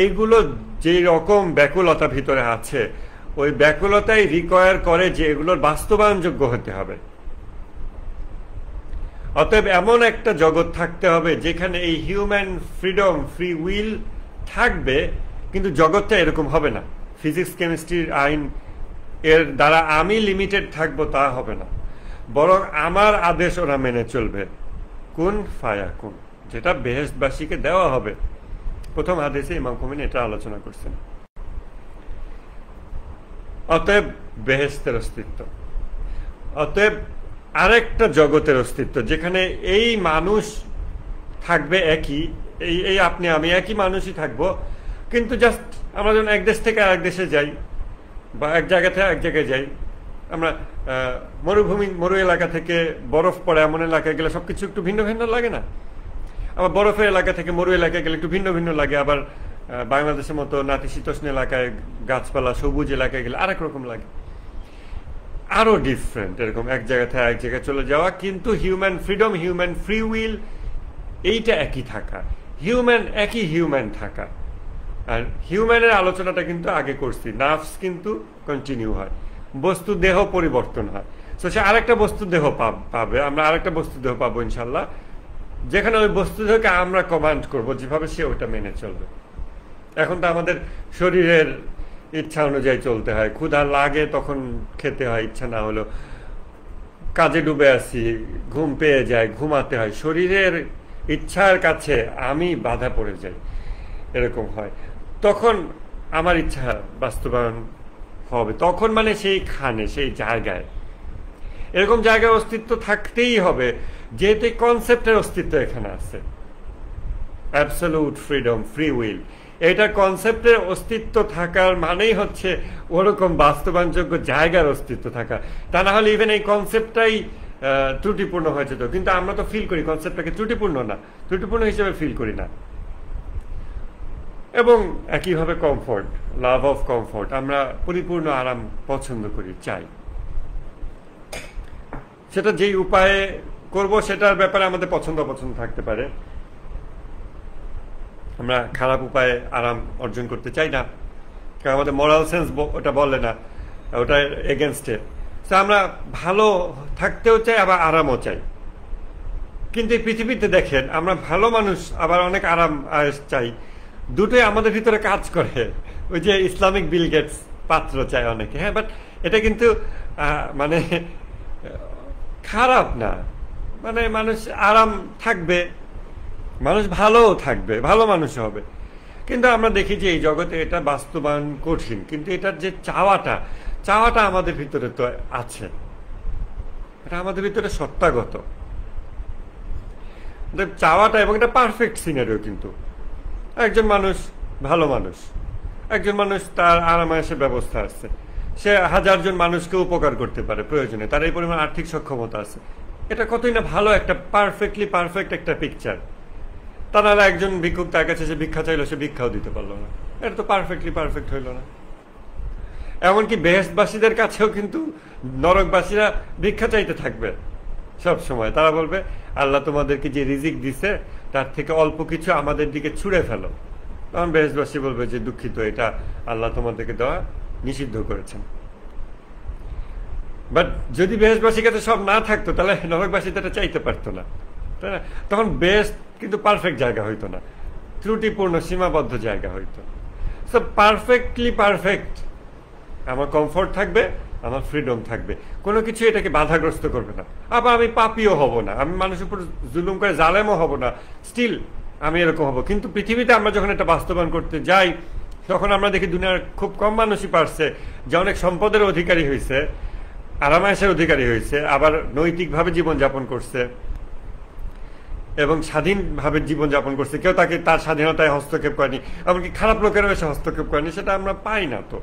এইগুলো যেই রকম ব্যাকুলতা ভিতরে আছে, ওই ব্যাকুলতাই রিকোয়ার করে যে এগুলোর বাস্তবায়নযোগ্য হতে হবে। অতএব এমন একটা জগৎ থাকতে হবে যেখানে এই হিউম্যান ফ্রিডম, ফ্রি উইল থাকবে, কিন্তু জগৎটা এরকম হবে না। ফিজিক্স কেমিস্ট্রির আইন এর দ্বারা আমি লিমিটেড থাকবো তা হবে না, বরং আমার আদেশ ওরা মেনে চলবে। কুন ফায়া কুন, যেটা বেহেশতবাসীকে দেওয়া হবে। প্রথম হাদিসে ইমাম খোমেনি এটা আলোচনা করছেন। অতএব বেহেশতের অস্তিত্ব, অতএব আরেকটা জগতের অস্তিত্ব যেখানে এই মানুষ থাকবে একই, এই আপনি আমি একই মানুষই থাকবো, কিন্তু জাস্ট আমরা যখন এক দেশ থেকে আরেক দেশে যাই বা এক জায়গা থেকে এক জায়গায় যাই, আমরা মরু এলাকা থেকে বরফ পড়ে এমন এলাকায় গেলে সবকিছু একটু ভিন্ন ভিন্ন লাগে না? আবার বরফের এলাকা থেকে মরু এলাকায় গেলে একটু ভিন্ন ভিন্ন লাগে। আবার বাংলাদেশের মতো নাতিশীতোষ্ণ এলাকায় গাছপালা সবুজ এলাকায় গেলে আরেক রকম লাগে, আরো ডিফারেন্ট। এরকম এক জায়গা থেকে এক জায়গায় চলে যাওয়া, কিন্তু human freedom, human free will, এইটা একই থাকা, একই হিউম্যান থাকা। আর হিউম্যানের আলোচনাটা কিন্তু আগে করছি, নার্ভস কিন্তু কন্টিনিউ হয়, বস্তু দেহ পরিবর্তন হয়। তো সে আরেকটা বস্তু দেহ পাবে, আমরা আরেকটা বস্তু দেহ পাবো ইনশাল্লাহ, যেখানে ওই বস্তু দেহকে আমরা কমান্ড করবো যেভাবে সে ওটা মেনে চলবে। এখন তো আমাদের শরীরের ইচ্ছা অনুযায়ী চলতে হয়, ক্ষুধা লাগে তখন খেতে হয়, ইচ্ছা না হলো কাজে ডুবে আসি, ঘুম পেয়ে যায়, ঘুমাতে হয়, শরীরের ইচ্ছার কাছে আমি বাধা পড়ে যাই, এরকম হয়। তখন আমার ইচ্ছা বাস্তবায়ন হবে, তখন মানে সেইখানে, সেই জায়গায়, এরকম জায়গায় অস্তিত্ব থাকতেই হবে, যেহেতু কনসেপ্টের অস্তিত্ব এখানে আছে, অ্যাবসলিউট ফ্রিডম, ফ্রি উইল। এটা কনসেপ্টের অস্তিত্ব থাকার মানেই হচ্ছে ওরকম বাস্তবায়নযোগ্য জায়গার অস্তিত্ব থাকা। তা না হলে ইভেন এই কনসেপ্টটাই ত্রুটিপূর্ণ হয়ে যেত। কিন্তু আমরা তো ফিল করি কনসেপ্টটাকে ত্রুটিপূর্ণ না, ত্রুটিপূর্ণ হিসেবে ফিল করি না। এবং একইভাবে কমফোর্ট, লাভ অফ কমফোর্ট, আমরা পরিপূর্ণ আরাম পছন্দ করি, চাই। সেটা যেই উপায়ে করব সেটার ব্যাপারে আমাদের পছন্দ অপছন্দ থাকতে পারে। আমরা খারাপ উপায়ে আরাম অর্জন করতে চাই না, কারণ আমাদের মরাল সেন্স ওটা বলে না, ওটা এগেনস্টে। আমরা ভালো থাকতেও চাই, আবার আরামও চাই। কিন্তু এই পৃথিবীতে দেখেন, আমরা ভালো মানুষ আবার অনেক আরাম চাই, দুটোই আমাদের ভিতরে কাজ করে। ওই যে ইসলামিক বিল গেটস পাত্র চায় অনেকে, হ্যাঁ, বাট এটা কিন্তু মানে খারাপ না, মানে মানুষ আরাম থাকবে, মানুষ ভালোও থাকবে, ভালো মানুষ হবে। কিন্তু আমরা দেখি যে এই জগতে এটা বাস্তবায়ন কঠিন, কিন্তু এটার যে চাওয়াটা আমাদের ভিতরে তো আছে, এটা আমাদের ভিতরে সত্তাগত চাওয়াটা, এবং এটা পারফেক্ট সিনারিও। কিন্তু একজন মানুষ ভালো মানুষ, একজন মানুষ তার আরামায়েশের ব্যবস্থা আছে, সে 1000 জন মানুষকে উপকার করতে পারে প্রয়োজনে, তার এই পরিমাণ আর্থিক সক্ষমতা আছে, এটা কতই না ভালো একটা পারফেক্ট একটা পিকচার। তা নাহলে একজন ভিক্ষুক, তার কাছে সে ভিক্ষা চাইলো, সে ভিক্ষাও দিতে পারলো না, এটা তো পারফেক্ট হইল না। এমনকি বেহেশতবাসীদের কাছেও কিন্তু নরকবাসীরা ভিক্ষা চাইতে থাকবে সব সময়। তারা বলবে, আল্লাহ তোমাদেরকে যে রিজিক দিছে তার থেকে অল্প কিছু আমাদের দিকে ছুঁড়ে ফেলো। তখন বেহেশতবাসী বলবে যে দুঃখিত, এটা আল্লাহ তোমাদেরকে দেওয়া নিষিদ্ধ করেছেন। বাট যদি বেহেশতবাসীর কাছে সব না থাকতো, তাহলে নরকবাসী এটা চাইতে পারতো না, তাই না? তখন বেস্ট কিন্তু পারফেক্ট জায়গা হইতো না, ত্রুটিপূর্ণ সীমাবদ্ধ জায়গা হইতো। সো পারফেক্টলি পারফেক্ট, আমার কমফোর্ট থাকবে, আমার ফ্রিডম থাকবে, কোনো কিছু এটাকে বাধাগ্রস্ত করবে না। আবার আমি পাপীও হব না, আমি মানুষের উপর জুলুম করে জালেমও হব না, স্টিল আমি এরকম হব। কিন্তু পৃথিবীতে আমরা যখন এটা বাস্তবায়ন করতে যাই, তখন আমরা দেখি দুনিয়ার খুব কম মানুষই পারছে, যে অনেক সম্পদের অধিকারী হয়েছে, আরামায়েশের অধিকারী হয়েছে, আবার নৈতিকভাবে জীবনযাপন করছে এবং স্বাধীনভাবে জীবনযাপন করছে। কেউ তাকে তার স্বাধীনতায় হস্তক্ষেপ করেনি, এমনকি খারাপ লোকেরও এসে হস্তক্ষেপ করেনি, সেটা আমরা পাই না। তো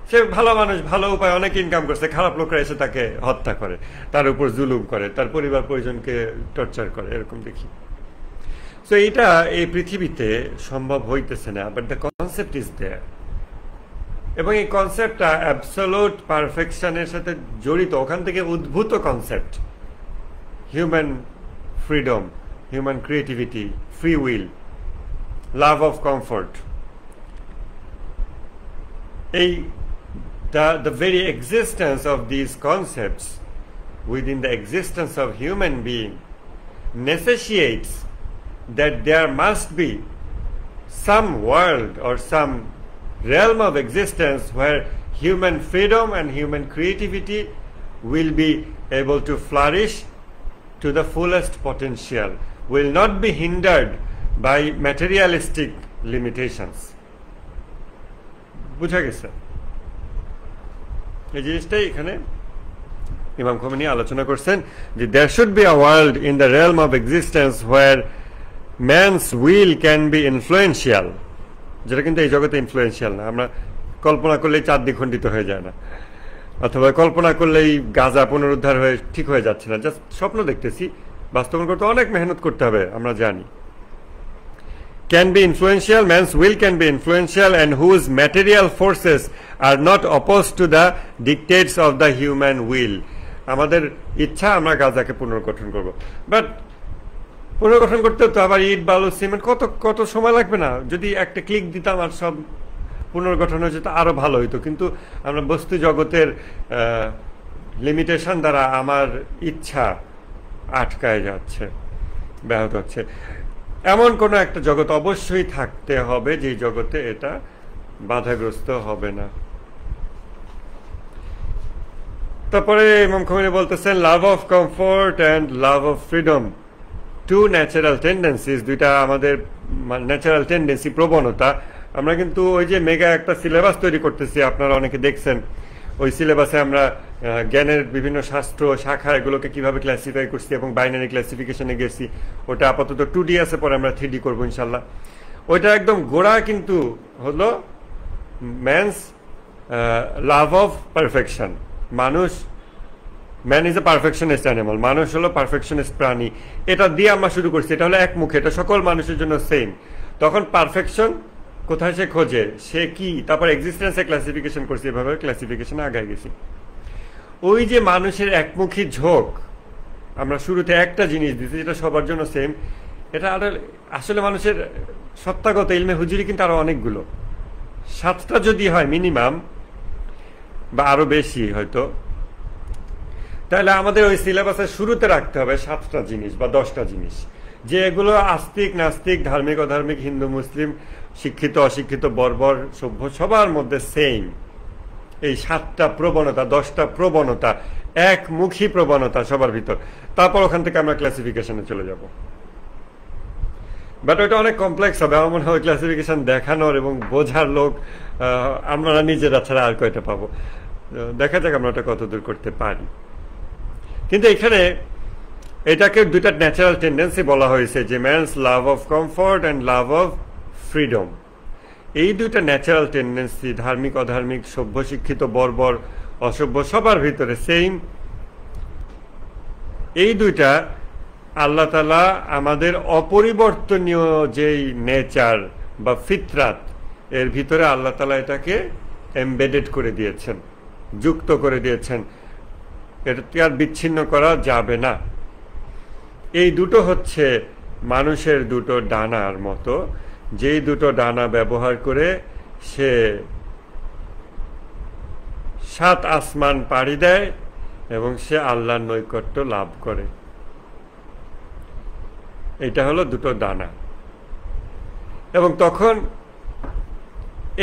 সে ভালো মানুষ, ভালো উপায় অনেক ইনকাম করছে, খারাপ লোকরা এসে তাকে হত্যা করে, তার উপর জুলুম করে, তার পরিবার পরিজনকে টর্চার করে, এরকম দেখি। সো এইটা এই পৃথিবীতে সম্ভব হইতেছে না, but the concept is there. এবং এই কনসেপ্টটা অ্যাবসোলুট পারফেকশনের সাথে জড়িত, ওখান থেকে উদ্ভূত concept, human freedom, human creativity, free will, love of comfort. The very existence of these concepts within the existence of human being necessitates that there must be some world or some realm of existence where human freedom and human creativity will be able to flourish to the fullest potential, will not be hindered by materialistic limitations. বুঝা গেছে? এই জিনিসটাই এখানে ইমাম Khomeini আলোচনা করছেন, যে there should be a world in the realm of existence where man's will can be influential যেটা কিন্তু এই জগতে ইনফ্লুয়েন্সিয়াল না। আমরা কল্পনা করলেই চাঁদ দ্বিখণ্ডিত হয়ে যায় না, অথবা কল্পনা করলেই গাজা পুনরুদ্ধার হয়ে ঠিক হয়ে যাচ্ছে না, জাস্ট স্বপ্ন দেখতেছি। বাস্তবায়ন করতে অনেক মেহনত করতে হবে, আমরা জানি। Can be influential, man's will can be influential, and whose material forces are not opposed to the dictates of the human will. আমাদের ইচ্ছা আমরা গাজাকে পুনর্গঠন করব, বাট পুনর্গঠন করতে তো আবার ইট বালু সিমেন্ট কত কত সময় লাগবে না? যদি একটা ক্লিক দিতাম আর সব পুনর্গঠন হয়ে যেত, আরো ভালো হইতো। কিন্তু আমরা বস্তু জগতের লিমিটেশন দ্বারা আমার ইচ্ছা আটকায় যাচ্ছে, ব্যাহত হচ্ছে। এমন কোনো একটা জগৎ অবশ্যই থাকতে হবে যে জগতে এটা বাধাগ্রস্ত হবে না। তারপরে ইমাম খোমেনি বলতেছেন, love of comfort and love of freedom, two natural টেন্ডেন্সিস, দুইটা আমাদের ন্যাচারাল টেন্ডেন্সি, প্রবণতা। আমরা কিন্তু ওই যে মেগা একটা সিলেবাস তৈরি করতেছি, আপনারা অনেকে দেখছেন, ওই সিলেবাসে আমরা জ্ঞানের বিভিন্ন শাস্ত্র শাখা এগুলোকে কিভাবে ক্লাসিফাই করছি এবং বাইনারি ক্লাসিফিকেশনে গেছি। ওটা আপাতত 2D আছে, পরে আমরা 3D করবো ইনশাল্লাহ। ওইটা একদম গোড়া কিন্তু হলো man's love of perfection. Man is a perfectionist animal, মানুষ হলো পারফেকশনিস্ট প্রাণী। এটা দিয়ে আমরা শুরু করছি, এটা হলো একমুখী, এটা সকল মানুষের জন্য সেম। তখন পারফেকশন কোথায় সে খোঁজে, সে কি, তারপর এক্সিস্টেন্সে ক্লাসিফিকেশন করছি, এভাবে ক্লাসিফিকেশনে আগায় গেছি। ওই যে মানুষের একমুখী ঝোঁক, আমরা শুরুতে একটা জিনিস দিচ্ছি যেটা সবার জন্য সেম, এটা আসলে মানুষের সত্তাগত ইলমে হুজুরি কিন্তু আরো অনেকগুলো, 7টা যদি হয় মিনিমাম, বা আরো বেশি হয়তো, তাহলে আমাদের ওই সিলেবাসের শুরুতে রাখতে হবে 7টা জিনিস বা 10টা জিনিস, যে এগুলো আস্তিক নাস্তিক, ধার্মিক অধার্মিক, হিন্দু মুসলিম, শিক্ষিত অশিক্ষিত, বর্বর সভ্য, সবার মধ্যে সেম। এই 7টা প্রবণতা, 10টা প্রবণতা, একমুখী প্রবণতা সবার ভিতর। তারপর ওখান থেকে আমরা ক্লাসিফিকেশনে চলে যাব। বাট ওইটা অনেক কমপ্লেক্স হবে। আমার মনে হয় ক্লাসিফিকেশন দেখানোর এবং বোঝার লোক আমরা নিজেরা ছাড়া আর কয়টা পাবো। দেখা যাক আমরা ওটা কতদূর করতে পারি। কিন্তু এখানে এটাকে দুইটা ন্যাচারাল টেন্ডেন্সি বলা হয়েছে, যে man's love of comfort and love of freedom. এই দুইটা ন্যাচারাল টেন্ডেন্সি, ধার্মিক অধার্মিক, সভ্য শিক্ষিত বর্বর অসভ্য, সবার ভিতরে সেম। এই দুইটা আল্লাহ তাআলা আমাদের অপরিবর্তনীয় যেই নেচার বা ফিতরাত, এর ভিতরে আল্লাহ তাআলা এটাকে এমবেডেড করে দিয়েছেন, যুক্ত করে দিয়েছেন। এটাকে আর বিচ্ছিন্ন করা যাবে না। এই দুটো হচ্ছে মানুষের দুটো ডানার মতো, যেই দুটো ডানা ব্যবহার করে সে 7 আসমান পাড়ি দেয় এবং সে আল্লাহর নৈকট্য লাভ করে। এটা হলো দুটো ডানা। এবং তখন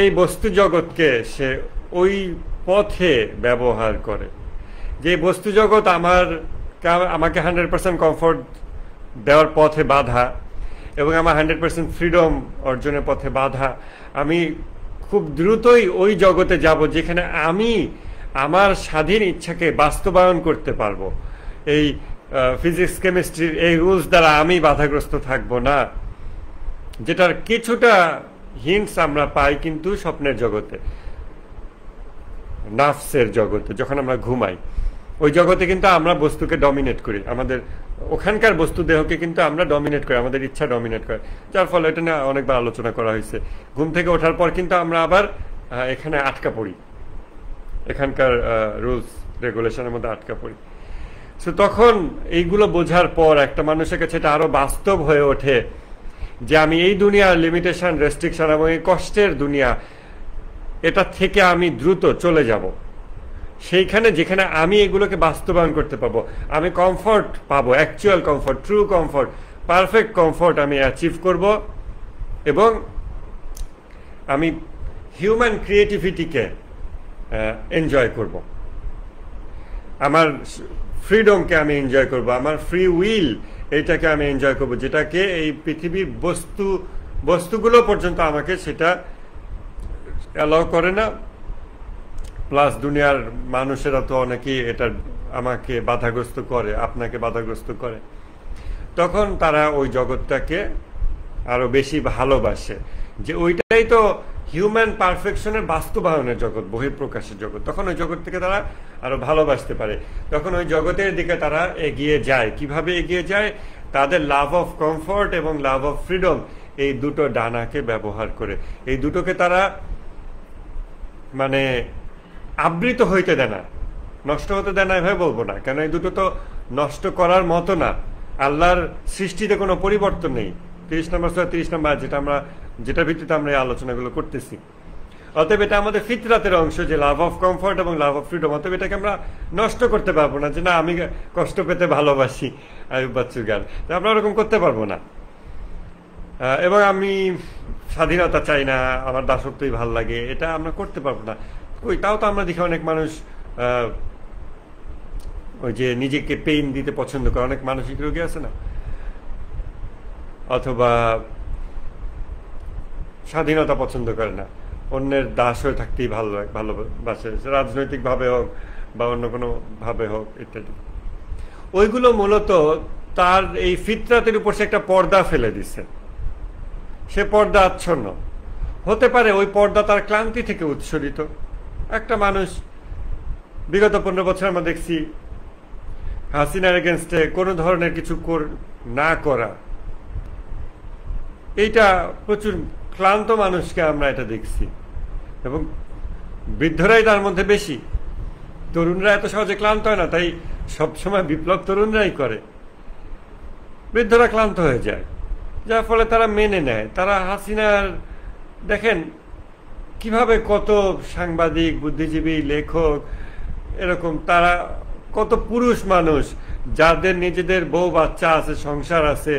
এই বস্তু জগৎকে সে ওই পথে ব্যবহার করে, যে বস্তু জগৎ আমাকে 100% কমফোর্ট দেওয়ার পথে বাধা, এবং আমার 100% ফ্রিডম অর্জনের পথে বাধা। আমি খুব দ্রুতই ওই জগতে যাব যেখানে আমি আমার স্বাধীন ইচ্ছাকে বাস্তবায়ন করতে পারবো। এই ফিজিক্স কেমিস্ট্রির এই রুলস দ্বারা আমি বাধাগ্রস্ত থাকবো না, যেটার কিছুটা হিন্টস আমরা পাই কিন্তু স্বপ্নের জগতে, নাফসের জগতে। যখন আমরা ঘুমাই ওই জগতে কিন্তু আমরা বস্তুকে ডমিনেট করি, আমাদের ওখানকার বস্তু দেহকে কিন্তু আমরা ডমিনেট করি, আমাদের ইচ্ছা ডমিনেট করে, যার ফলে এটা নিয়ে অনেকবার আলোচনা করা হয়েছে। ঘুম থেকে ওঠার পর কিন্তু আমরা আবার এখানে আটকা পড়ি, এখানকার রুলস রেগুলেশনের মধ্যে আটকা পড়ি। সো তখন এইগুলো বোঝার পর একটা মানুষের কাছে এটা আরো বাস্তব হয়ে ওঠে যে আমি এই দুনিয়ার লিমিটেশন, রেস্ট্রিকশন এবং এই কষ্টের দুনিয়া, এটা থেকে আমি দ্রুত চলে যাব সেইখানে যেখানে আমি এগুলোকে বাস্তবায়ন করতে পারবো। আমি কমফোর্ট পাবো, actual comfort, true comfort, perfect comfort আমি অ্যাচিভ করব, এবং আমি হিউম্যান ক্রিয়েটিভিটিকে এনজয় করব, আমার ফ্রিডমকে আমি এনজয় করব, আমার ফ্রি উইল এইটাকে আমি এনজয় করব, যেটাকে এই পৃথিবীর বস্তুগুলো পর্যন্ত আমাকে সেটা অ্যালাউ করে না। প্লাস দুনিয়ার মানুষেরা তো অনেকেই এটা আমাকে বাধাগ্রস্ত করে, আপনাকে বাধাগ্রস্ত করে। তখন তারা ওই জগৎটাকে আরো বেশি ভালোবাসে, যে ওইটাই তো হিউম্যান পারফেকশনের বাস্তবায়নের জগৎ, বহিঃপ্রকাশের জগৎ, তখন ওই জগৎ থেকে তারা আরো ভালোবাসতে পারে, তখন ওই জগতের দিকে তারা এগিয়ে যায়। কিভাবে এগিয়ে যায়? তাদের লাভ অফ কমফোর্ট এবং লাভ অফ ফ্রিডম, এই দুটো ডানাকে ব্যবহার করে। এই দুটোকে তারা মানে আবৃত হইতে দেয় না, নষ্ট হতে দেয় না এভাবে বলবো না, কেন এই দুটো তো নষ্ট করার মতো না। আল্লাহর সৃষ্টিতে কোনো পরিবর্তন নেই। 30 নম্বর সূরা 30 নম্বর যেটার ভিত্তিতে আমরা এই আলোচনাগুলো করতেছি। অতএব এটা আমাদের ফিতরাতের অংশ, যে লাভ অফ কমফোর্ট এবং লাভ অফ ফ্রিডম। অতএব এটাকে আমরা নষ্ট করতে পারবো না, যে না আমি কষ্ট পেতে ভালোবাসি আইয়ুব বাচ্চুর গান, আমরা ওরকম করতে পারবো না। এবং আমি স্বাধীনতা চাই না, আমার দাসত্বই ভাল লাগে, এটা আমরা করতে পারবো না। ওই তাও তো আমরা দেখি অনেক মানুষ ওই যে নিজেকে পেইন দিতে পছন্দ করে, অনেক মানসিক রোগী আছে না, অথবা স্বাধীনতা পছন্দ করে না, অন্যের দাস হয়ে থাকতেই ভালোবাসে, রাজনৈতিক ভাবে হোক বা অন্য কোনো ভাবে হোক ইত্যাদি। ওইগুলো মূলত তার এই ফিতরাতের উপর সে একটা পর্দা ফেলে দিছে, সে পর্দা আচ্ছন্ন। হতে পারে ওই পর্দা তার ক্লান্তি থেকে উৎসরিত। একটা মানুষ বিগত 15 বছর আমরা দেখছি হাসিনার এগেনস্টে কোনো ধরনের কিছু না করা, এইটা প্রচুর ক্লান্ত মানুষকে আমরা এটা দেখছি, এবং বৃদ্ধরাই তার মধ্যে বেশি। তরুণরা এত সহজে ক্লান্ত হয় না, তাই সবসময় বিপ্লব তরুণরাই করে। বৃদ্ধরা ক্লান্ত হয়ে যায়, যার ফলে তারা মেনে নেয়। তারা হাসিনার দেখেন কিভাবে কত সাংবাদিক, বুদ্ধিজীবী, লেখক, এরকম তারা কত পুরুষ মানুষ যাদের নিজেদের বউ বাচ্চা আছে, সংসার আছে,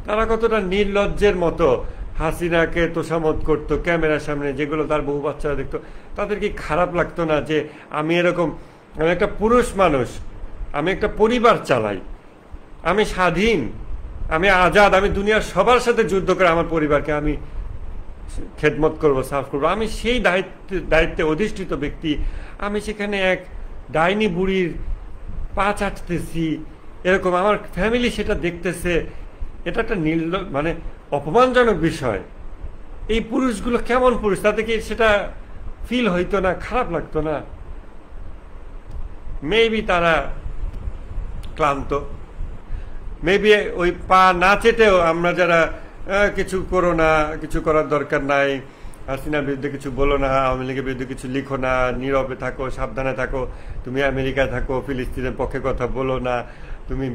তারা কতটা নির্লজ্জের মতো হাসিনাকে তোষামত করতো ক্যামেরার সামনে, যেগুলো তার বউ বাচ্চারা দেখতো। তাদের কি খারাপ লাগতো না যে আমি একটা পুরুষ মানুষ, আমি একটা পরিবার চালাই, আমি স্বাধীন, আমি আজাদ, আমি দুনিয়ার সবার সাথে যুদ্ধ করে আমার পরিবারকে আমি খেদমত করবো, সার্ভ করবো, আমি সেই দায়িত্বে অধিষ্ঠিত ব্যক্তি। আমি সেখানে এক ডাইনি বুড়ির পা চাটতেছি, এরকম আমার ফ্যামিলি সেটা দেখতেছে। এটা একটা মানে অপমানজনক বিষয়। এই পুরুষগুলো কেমন পুরুষ, তাতে কি সেটা ফিল হইতো না, খারাপ লাগতো না? মেবি তারা ক্লান্ত, মেবি ওই পা না চেটেও আমরা যারা কিছু করো না, কিছু করার দরকার নাই, হাসিনার বিরুদ্ধে কিছু বলো না, আওয়ামী লীগের বিরুদ্ধে কিছু লিখো না, নীরবে থাকো, সাবধানে থাকো, তুমি আমেরিকায় থাকো, ফিলিস্তিনের পক্ষে কথা বলো না, তুমি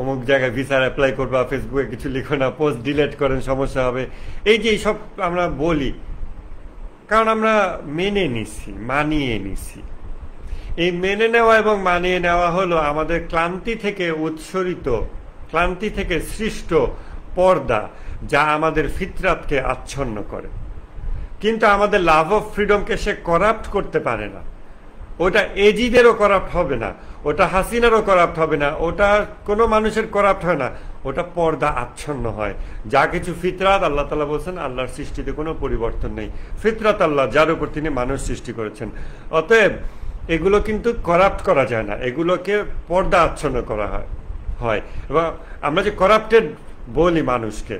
অমুক জায়গায় ভিসার অ্যাপ্লাই করবা, ফেসবুকে কিছু লিখো না, পোস্ট ডিলিট করেন, সমস্যা হবে। এই যে এইসব আমরা বলি, কারণ আমরা মেনে নিছি, মানিয়ে নিছি। এই মেনে নেওয়া এবং মানিয়ে নেওয়া হলো আমাদের ক্লান্তি থেকে উৎসরিত, ক্লান্তি থেকে সৃষ্ট পর্দা, যা আমাদের ফিতরাতকে আচ্ছন্ন করে। কিন্তু আমাদের লাভ অফ ফ্রিডমকে সে করাপ্ট করতে পারে না। ওটা এজিদেরও করাপ্ট হবে না, ওটা হাসিনারও করাপ্ট হবে না, ওটা কোনো মানুষের করাপ্ট হয় না, ওটা পর্দা আচ্ছন্ন হয়। যা কিছু ফিতরাত, আল্লাহ তাআলা বলছেন আল্লাহর সৃষ্টিতে কোনো পরিবর্তন নেই। ফিতরাত আল্লাহ, যার উপর তিনি মানুষ সৃষ্টি করেছেন। অতএব এগুলো কিন্তু করাপ্ট করা যায় না, এগুলোকে পর্দা আচ্ছন্ন করা হয়। এবং আমরা যে কারাপ্টেড বলি মানুষকে,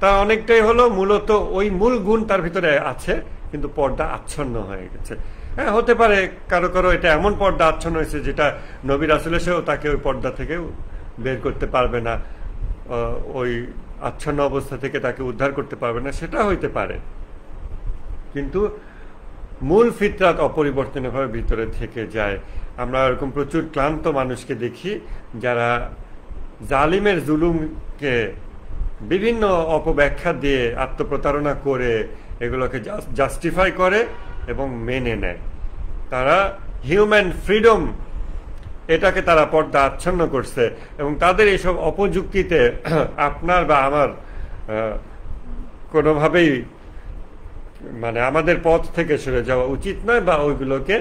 তা অনেকটাই হলো মূলত ওই মূল গুণ তার ভিতরে আছে, কিন্তু পর্দা আচ্ছন্ন হয়ে গেছে। হ্যাঁ, হতে পারে কারো কারো এটা এমন পর্দা আচ্ছন্ন হয়েছে যেটা নবী রাসূল এসেও তাকে ওই পর্দা থেকে বের করতে পারবে না, ওই আচ্ছন্ন অবস্থা থেকে তাকে উদ্ধার করতে পারবে না, সেটা হইতে পারে। কিন্তু মূল ফিতরাত অপরিবর্তনীয়ভাবে ভিতরে থেকে যায়। আমরা এরকম প্রচুর ক্লান্ত মানুষকে দেখি যারা জালিমের জুলুমকে বিভিন্ন অপব্যাখ্যা দিয়ে, আত্মপ্রতারণা করে এগুলোকে জাস্টিফাই করে এবং মেনে নেয়। তারা হিউম্যান ফ্রিডম, এটাকে তারা পর্দা আচ্ছন্ন করছে, এবং তাদের এইসব অপযুক্তিতে আপনার বা আমার কোনোভাবেই মানে আমাদের পথ থেকে সরে যাওয়া উচিত নয়, বা ওইগুলোকে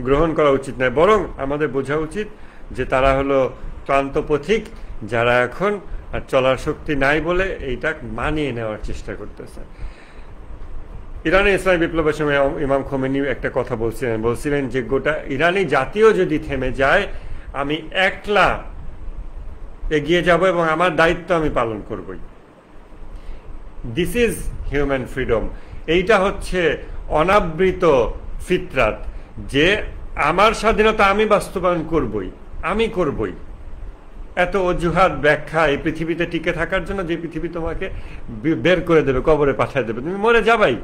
গ্রহণ করা উচিত নয়। বরং আমাদের বোঝা উচিত যে তারা হলো ক্লান্ত পথিক, যারা এখন আর চলার শক্তি নাই বলে এইটা মানিয়ে নেওয়ার চেষ্টা করতেছে। ইরানি ইসলামী বিপ্লবের সময় ইমাম খোমেনি একটা কথা বলছিলেন যে গোটা ইরানি জাতীয় যদি থেমে যায়, আমি একলা এগিয়ে যাব এবং আমার দায়িত্ব আমি পালন করবই। This is human freedom. এইটা হচ্ছে অনাবৃত ফিতরাত, যে আমার স্বাধীনতা আমি বাস্তবায়ন করবই, আমি করবই। এত অজুহাত ব্যাখ্যা এই পৃথিবীতে টিকে থাকার জন্য, যে পৃথিবী তোমাকে বের করে দেবে, কবরে পাঠিয়ে দেবে, তুমি মরে যাবাই।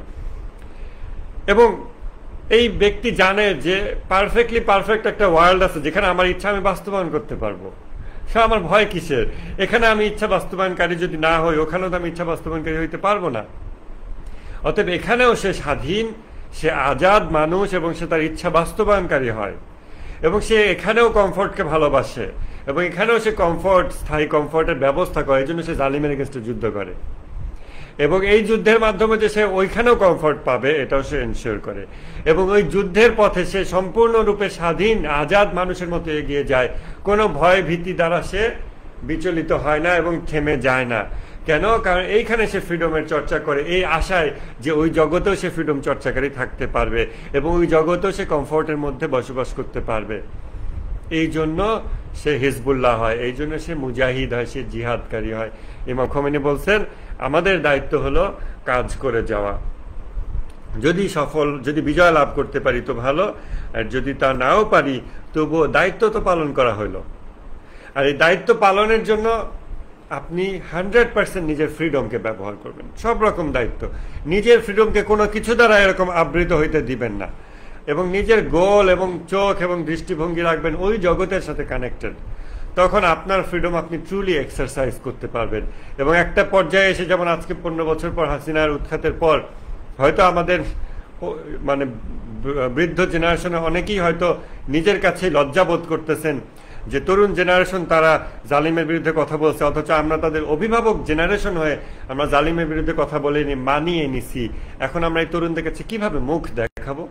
এবং এই ব্যক্তি জানে যে পারফেক্টলি পারফেক্ট একটা ওয়ার্ল্ড আছে যেখানে আমার ইচ্ছা আমি বাস্তবায়ন করতে পারবো। সে আমার ভয় কিসের? এখানে আমি ইচ্ছা বাস্তবায়নকারী যদি না হই, ওখানেও তো আমি ইচ্ছা বাস্তবায়নকারী হইতে পারবো না। অতএব এখানেও সে স্বাধীন, সে আজাদ মানুষ, এবং সে তার ইচ্ছা বাস্তবায়নকারী হয়, এবং সে এখানেও কমফোর্টকে ভালোবাসে, এবং এখানেও সে কমফোর্ট, স্থায়ী কমফোর্টের ব্যবস্থা করে। এই জন্য সে জালিমের এগেনস্টে যুদ্ধ করে, এবং এই যুদ্ধের মাধ্যমে যে সে ওইখানেও কমফোর্ট পাবে এটাও সে এনশিওর করে, এবং ওই যুদ্ধের পথে সে সম্পূর্ণরূপে স্বাধীন আজাদ মানুষের মতো এগিয়ে যায়। কোনো ভয় ভীতি দ্বারা সে বিচলিত হয় না এবং থেমে যায় না। কেন? কারণ এইখানে সে ফ্রিডমের চর্চা করে, এই আশায় যে ওই জগতেও সে ফ্রিডম চর্চাকারী থাকতে পারবে, এবং ওই জগতেও সে কমফোর্টের মধ্যে বসবাস করতে পারবে। এই জন্য সে হিজবুল্লাহ হয়, এই জন্য সে মুজাহিদ হয়, সে জিহাদকারী হয়। ইমাম খোমেনি বলছেন, আমাদের দায়িত্ব হলো কাজ করে যাওয়া। যদি বিজয় লাভ করতে পারি তো ভালো, আর যদি তা নাও পারি তবুও দায়িত্ব তো পালন করা হইল। আর এই দায়িত্ব পালনের জন্য আপনি 100% নিজের ফ্রিডমকে ব্যবহার করবেন, সব রকম দায়িত্ব। নিজের ফ্রিডমকে কোনো কিছু দ্বারা এরকম আবৃত হইতে দিবেন না, এবং নিজের গোল এবং চোখ এবং দৃষ্টিভঙ্গি রাখবেন ওই জগতের সাথে কানেক্টেড। তখন আপনার ফ্রিডম আপনি ট্রুলি এক্সারসাইজ করতে পারবেন। এবং একটা পর্যায়ে এসে, যেমন আজকে 15 বছর পর হাসিনার উৎখাতের পর, হয়তো আমাদের মানে বৃদ্ধ জেনারেশনে অনেকেই হয়তো নিজের কাছে লজ্জাবোধ করতেছেন যে তরুণ জেনারেশন তারা জালিমের বিরুদ্ধে কথা বলছে, অথচ আমরা তাদের অভিভাবক জেনারেশন হয়ে আমরা জালিমের বিরুদ্ধে কথা বলিনি, মানিয়ে নিছি। এখন আমরা এই তরুণদের কাছে কিভাবে মুখ দেখাবো?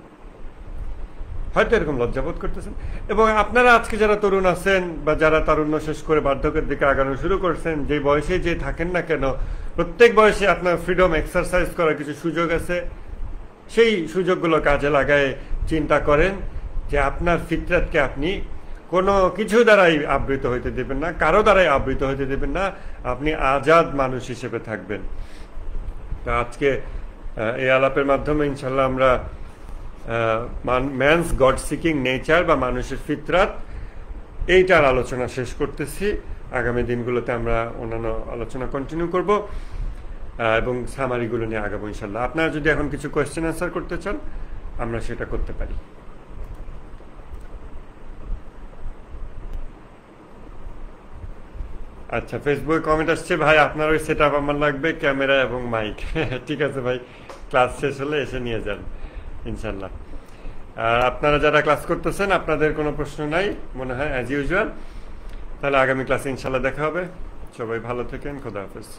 হয়তো এরকম লজ্জাবোধ করতেছেন। এবং আপনারা আজকে যারা তরুণ আছেন, বা যারা তারুণ্য শেষ করে বার্ধক্যের দিকে আগানো শুরু করছেন, যে বয়সে যে থাকেন না কেন, প্রত্যেক বয়সে আপনার ফ্রিডম এক্সারসাইজ করার কিছু সুযোগ আছে। সেই সুযোগগুলো কাজে লাগায় চিন্তা করেন যে আপনার ফিতরাতকে আপনি কোনো কিছু দ্বারাই আবৃত হইতে দেবেন না, কারো দ্বারাই আবৃত হইতে দেবেন না। আপনি আজাদ মানুষ হিসেবে থাকবেন। তা আজকে এই আলাপের মাধ্যমে ইনশাল্লাহ আমরা ম্যানস গড সিকিং নেচার বা মানুষের ফিতরাত, এইটার আলোচনা শেষ করতেছি। আগামী দিনগুলোতে আমরা অন্যান্য আলোচনা কন্টিনিউ করব, এবং সামারিগুলো নিয়ে আগাবো ইনশাল্লাহ। আপনারা যদি এখন কিছু কোয়েশ্চেন আনসার করতে চান, আমরা সেটা করতে পারি। আচ্ছা, ফেসবুকে কমেন্ট আসছে, ভাই আপনার ওই সেট আপ আমার লাগবে, ক্যামেরা এবং মাইক। ঠিক আছে ভাই, ক্লাস শেষ হলে এসে নিয়ে যান ইনশাল্লাহ। আর আপনারা যারা ক্লাস করতেছেন, আপনাদের কোনো প্রশ্ন নাই মনে হয়, অ্যাজ ইউজুয়াল। তাহলে আগামী ক্লাসে ইনশাল্লাহ দেখা হবে। সবাই ভালো থাকেন, খোদা হাফেজ।